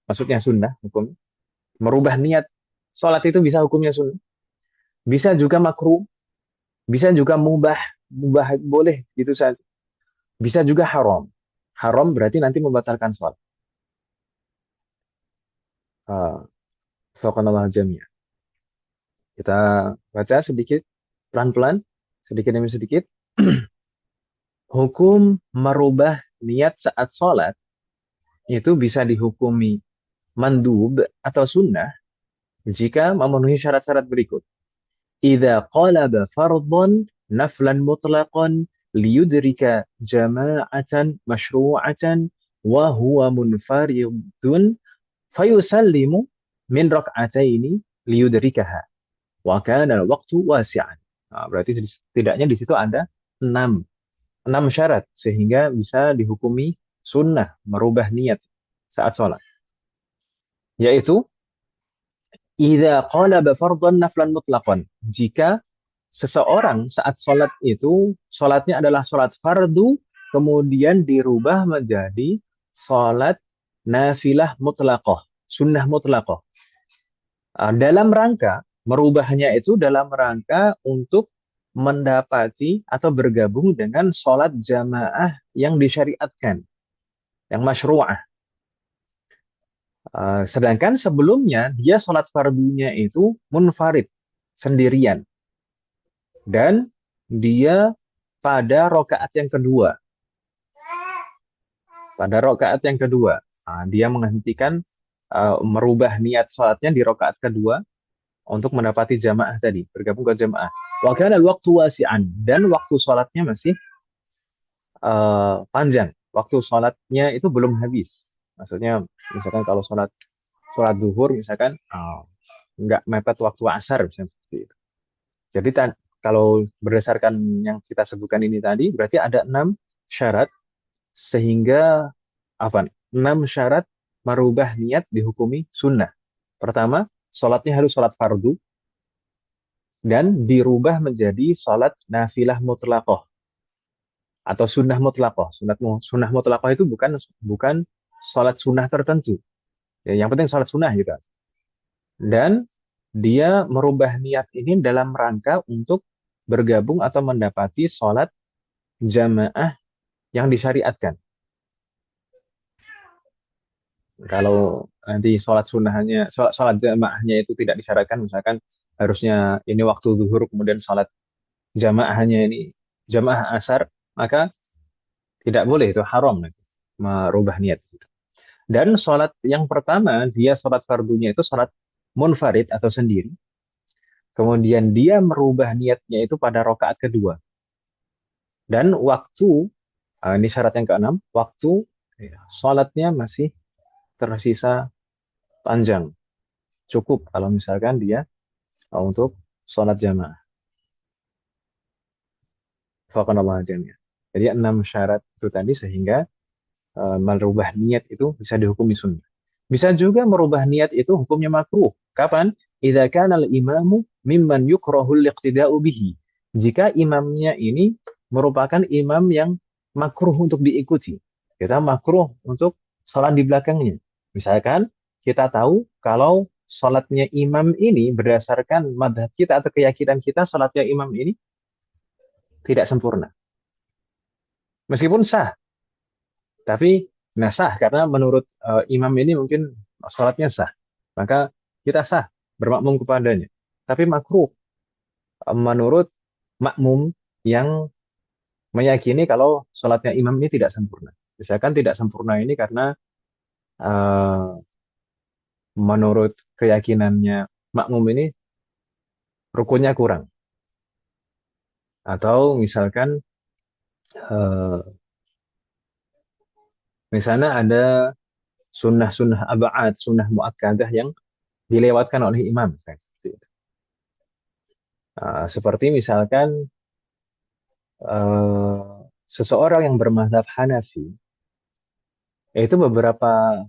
maksudnya sunnah hukum. Merubah niat sholat itu bisa hukumnya sunnah. Bisa juga makruh. Bisa juga mubah, mubah boleh gitu saja. Bisa juga haram. Haram berarti nanti membatalkan sholat. Subhanallah jami'ah. Kita baca sedikit, pelan-pelan, sedikit demi sedikit. Hukum merubah niat saat sholat itu bisa dihukumi mandub atau sunnah jika memenuhi syarat-syarat berikut. Idza qalaba fardhan naflan mutlaqan liyudrika jama'atan masyru'atan wa huwa munfaridun fayusallimu min rak'ataini liyudrikaha wa kana al-waqtu wasi'an. Nah, berarti setidaknya di situ ada 6 syarat sehingga bisa dihukumi sunnah merubah niat saat sholat, yaitu idza qalaba fardhan naflan mutlaqan, jika seseorang saat sholat itu sholatnya adalah sholat fardu kemudian dirubah menjadi sholat nafilah mutlaqah, sunnah mutlaqah. Dalam rangka merubahnya itu dalam rangka untuk mendapati atau bergabung dengan sholat jamaah yang disyariatkan, yang masyru'ah. Sedangkan sebelumnya dia sholat fardunya itu munfarid, sendirian. Dan dia pada rokaat yang kedua. Dia menghentikan merubah niat sholatnya di rokaat kedua untuk mendapati jamaah tadi, bergabung ke jamaah. Wa kana al-waqtu wasi'an, dan waktu sholatnya masih panjang. Waktu sholatnya itu belum habis. Maksudnya, misalkan kalau sholat zuhur, misalkan nggak mepet waktu asar, misalnya seperti itu. Jadi kalau berdasarkan yang kita sebutkan ini tadi, berarti ada 6 syarat sehingga 6 syarat merubah niat dihukumi sunnah. Pertama, sholatnya harus sholat fardu dan dirubah menjadi sholat nafilah mutlaqah atau sunnah mutlaqah. Sunnah mutlaqah itu bukan sholat sunnah tertentu. Ya, yang penting sholat sunnah gitu. Dan dia merubah niat ini dalam rangka untuk bergabung atau mendapati sholat jamaah yang disyariatkan. Kalau nanti sholat sunnahnya, sholat jamaahnya itu tidak disyariatkan, misalkan harusnya ini waktu zuhur, kemudian sholat jamaahnya ini jamaah asar, maka tidak boleh, itu haram merubah niat. Dan sholat yang pertama, dia sholat fardunya itu sholat munfarid atau sendiri. Kemudian dia merubah niatnya itu pada rokaat kedua. Dan waktu, ini syarat yang keenam, waktu sholatnya masih tersisa panjang. Cukup kalau misalkan dia untuk sholat jamaah. Faqanallah jami'ah. Jadi 6 syarat itu tadi sehingga merubah niat itu bisa dihukumi sunnah. Bisa juga merubah niat itu hukumnya makruh. Kapan? Idza kana al-imamu mimman yukrahu al-iqtida'u bihi. Jika imamnya ini merupakan imam yang makruh untuk diikuti. Kita makruh untuk sholat di belakangnya. Misalkan kita tahu kalau sholatnya imam ini berdasarkan madhab kita atau keyakinan kita, sholatnya imam ini tidak sempurna. Meskipun sah, tapi sah karena menurut imam ini mungkin sholatnya sah. Maka kita sah bermakmum kepadanya. Tapi makruh menurut makmum yang meyakini kalau sholatnya imam ini tidak sempurna. Misalkan tidak sempurna ini karena menurut keyakinannya makmum ini rukunnya kurang. Atau misalkan misalnya ada sunnah-sunnah ab'ad, sunnah mu'akkadah yang dilewatkan oleh imam. Seperti misalkan seseorang yang bermadzhab Hanafi, itu beberapa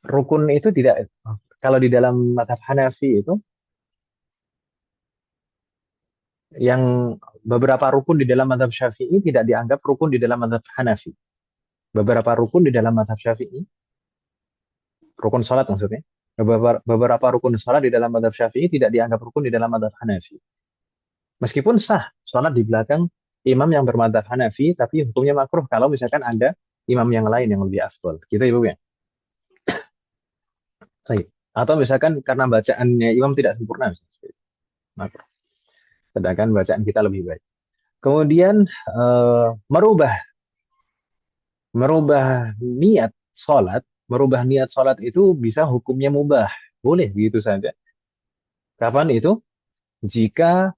rukun itu tidak, kalau di dalam mazhab Hanafi itu, yang beberapa rukun di dalam mazhab Syafi'i tidak dianggap rukun di dalam mazhab Hanafi. Beberapa rukun di dalam mazhab Syafi'i, rukun salat maksudnya, beberapa rukun salat di dalam mazhab Syafi'i tidak dianggap rukun di dalam mazhab Hanafi. Meskipun sah sholat di belakang imam yang bermadzhab Hanafi, tapi hukumnya makruh kalau misalkan ada imam yang lain yang lebih afdol. Gitu Ibu ya. Baik. Atau misalkan karena bacaannya imam tidak sempurna, makruh. Sedangkan bacaan kita lebih baik. Kemudian merubah merubah niat sholat itu bisa hukumnya mubah. Boleh begitu saja. Kapan itu? Jika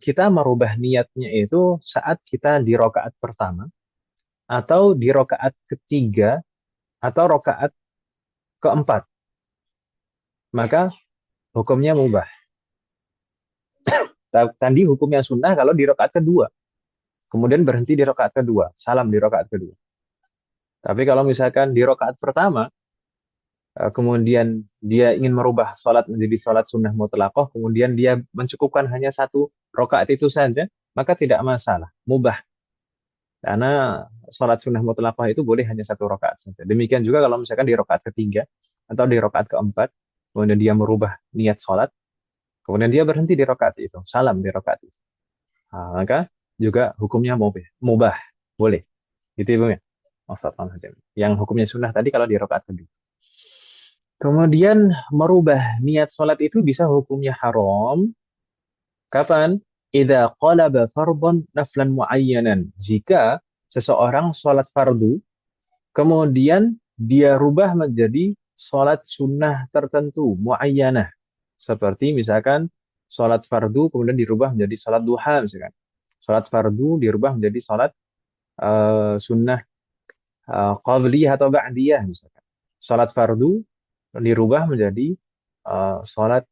kita merubah niatnya itu saat kita di rokaat pertama atau di rokaat ketiga atau rokaat keempat, maka hukumnya mubah. Tadi hukumnya sunnah kalau di rokaat kedua, kemudian berhenti di rokaat kedua, salam di rokaat kedua. Tapi kalau misalkan di rokaat pertama, kemudian dia ingin merubah sholat menjadi sholat sunnah mutlaqah, kemudian dia mencukupkan hanya satu rokaat itu saja, maka tidak masalah, mubah. Karena sholat sunnah mutlaqah itu boleh hanya satu rokaat saja. Demikian juga kalau misalkan di rokaat ketiga atau di rokaat keempat, kemudian dia merubah niat sholat, kemudian dia berhenti di rokaat itu, salam di rokaat itu. Nah, maka juga hukumnya mubah, boleh. Gitu Ibu ya. Yang hukumnya sunnah tadi kalau di rokaat kedua. Kemudian merubah niat sholat itu bisa hukumnya haram. Kapan? Idza qalaba fardhan naflan muayyanan. Jika seseorang sholat fardu, kemudian dia rubah menjadi sholat sunnah tertentu, muayyanah. Seperti misalkan sholat fardu kemudian dirubah menjadi sholat duha misalkan. Sholat fardu dirubah menjadi sholat sunnah qabliyah atau ba'diyah misalkan. Sholat fardu dirubah menjadi sholat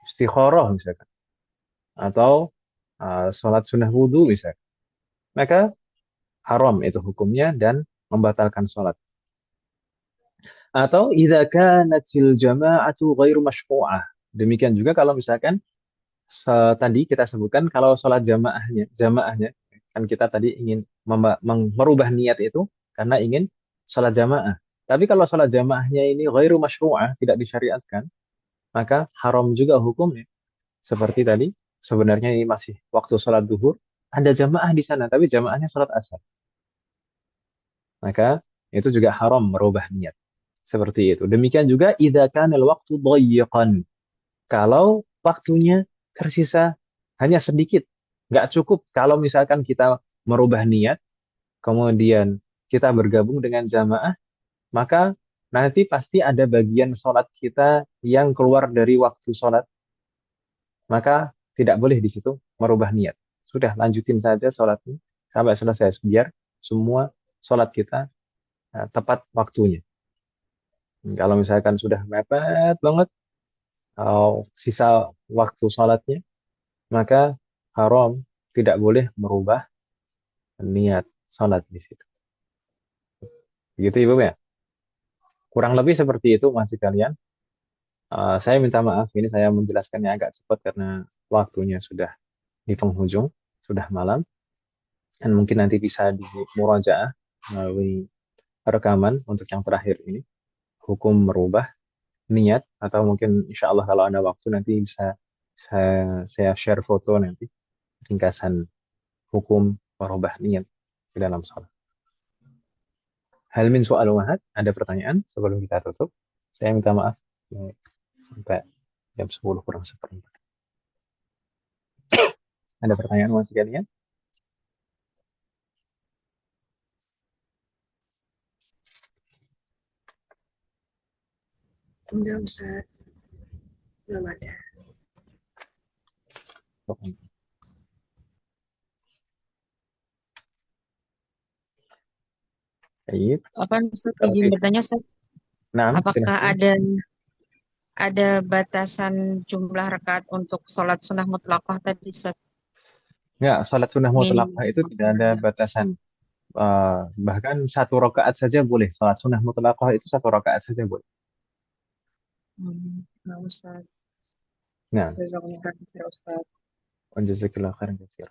istikharah misalkan. Atau sholat sunnah wudhu misalkan. Maka haram itu hukumnya dan membatalkan sholat. Atau idza kanatil jama'atu ghairu masyru'ah. Demikian juga kalau misalkan tadi kita sebutkan kalau sholat jamaahnya kan kita tadi ingin merubah niat itu karena ingin sholat jamaah. Tapi kalau sholat jamaahnya ini ghairu masyru'ah, tidak disyariatkan, maka haram juga hukumnya. Seperti tadi, sebenarnya ini masih waktu sholat duhur, ada jamaah di sana, tapi jamaahnya sholat asar. Maka itu juga haram merubah niat. Seperti itu. Demikian juga idza kanal waktu dayyiqan. Kalau waktunya tersisa hanya sedikit, nggak cukup. Kalau misalkan kita merubah niat, kemudian kita bergabung dengan jamaah, maka nanti pasti ada bagian sholat kita yang keluar dari waktu sholat. Maka tidak boleh di situ merubah niat. Sudah lanjutin saja sholatnya sampai selesai, biar semua sholat kita tepat waktunya. Kalau misalkan sudah mepet banget sisa waktu sholatnya, maka haram, tidak boleh merubah niat sholat di situ. Begitu Ibu ya. Kurang lebih seperti itu masih kalian. Saya minta maaf, ini saya menjelaskannya agak cepat karena waktunya sudah di penghujung, sudah malam. Dan mungkin nanti bisa di murajaah melalui rekaman untuk yang terakhir ini. Hukum merubah niat, atau mungkin insya Allah kalau ada waktu nanti bisa saya share foto nanti ringkasan hukum merubah niat di dalam sholat. Hal min soal wahad, ada pertanyaan sebelum kita tutup? Saya minta maaf sampai jam 10 kurang seperempat. Ada pertanyaan mas sekalian? Enggak, Ustaz. Belum ada. Baik. Apa Ustaz izin bertanya Ustaz? Nah, Apakah silahkan. ada batasan jumlah rakaat untuk sholat sunnah mutlaqah tadi Ustaz? Enggak, sholat sunnah mutlaqah itu Minimal. tidak ada batasan. Bahkan satu rakaat saja boleh. Sholat sunnah mutlaqah itu satu rakaat saja boleh. Nah, Ustaz. Nah, Jazakumullah khairan Ustaz. jazakallahu khairan katsir.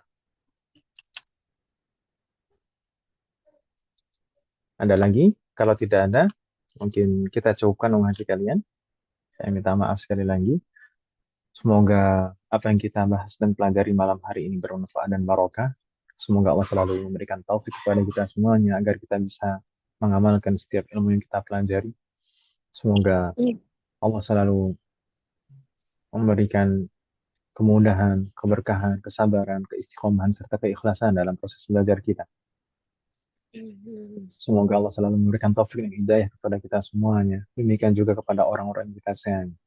Ada lagi? Kalau tidak ada, mungkin kita cukupkan mengaji kalian. Saya minta maaf sekali lagi. Semoga apa yang kita bahas dan pelajari malam hari ini bermanfaat dan barokah. Semoga Allah selalu memberikan taufik kepada kita semuanya agar kita bisa mengamalkan setiap ilmu yang kita pelajari. Semoga Allah selalu memberikan kemudahan, keberkahan, kesabaran, keistiqomahan, serta keikhlasan dalam proses belajar kita. Semoga Allah selalu memberikan taufik dan hidayah kepada kita semuanya. Demikian juga kepada orang-orang yang kita sayangi.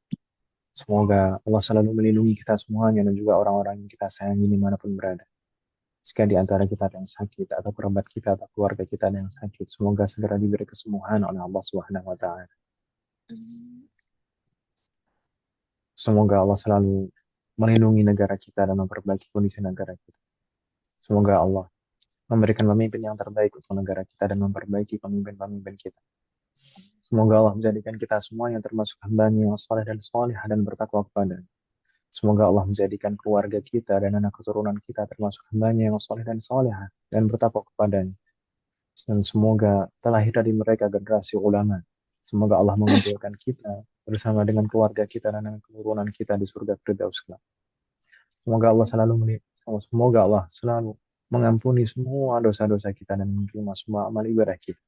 Semoga Allah selalu melindungi kita semuanya dan juga orang-orang yang kita sayangi dimanapun berada. Jika di antara kita ada yang sakit, atau kerabat kita, atau keluarga kita ada yang sakit, semoga segera diberi kesembuhan oleh Allah Subhanahu wa Ta'ala. Semoga Allah selalu melindungi negara kita dan memperbaiki kondisi negara kita. Semoga Allah memberikan pemimpin yang terbaik untuk negara kita dan memperbaiki pemimpin-pemimpin kita. Semoga Allah menjadikan kita semua yang termasuk hamba-Nya yang saleh dan salihah dan bertakwa kepada-Nya. Semoga Allah menjadikan keluarga kita dan anak keturunan kita termasuk hamba-Nya yang saleh dan salihah dan bertakwa kepada-Nya. Dan semoga terlahir dari mereka generasi ulama. Semoga Allah mengumpulkan kita bersama dengan keluarga kita dan anak keturunan kita di surga Firdaus. Semoga Allah selalu mengampuni semua dosa-dosa kita dan menerima semua amal ibadah kita.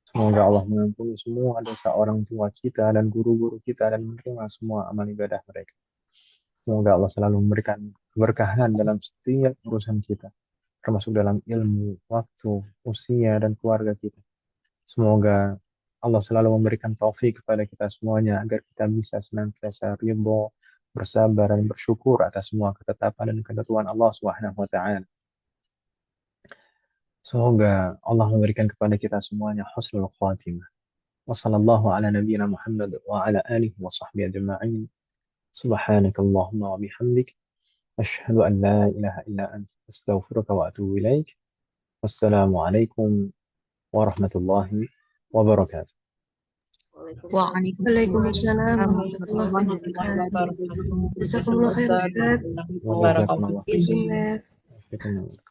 Semoga Allah mengampuni semua dosa orang tua kita dan guru-guru kita dan menerima semua amal ibadah mereka. Semoga Allah selalu memberikan keberkahan dalam setiap urusan kita, termasuk dalam ilmu, waktu, usia, dan keluarga kita. Semoga Allah selalu memberikan taufik kepada kita semuanya agar kita bisa senantiasa ridho, bersabar, dan bersyukur atas semua ketetapan dan ketentuan Allah Subhanahu wa Ta'ala. Semoga Allah memberikan kepada kita semuanya husnul khatimah. Wa sallallahu ala nabiyyina Muhammad wa ala alihi wa sahbihi ajma'in. Subhanakallahumma wa bihamdik. Asyhadu an la ilaha illa anta astaghfiruka wa atubu ilaik. Wassalamualaikum warahmatullahi wabarakatuh. Waalaikumsalam warahmatullahi wabarakatuh. Jazakumullah khair, Ustaz. Jazakumullah. Bismillah. Jazakumullah.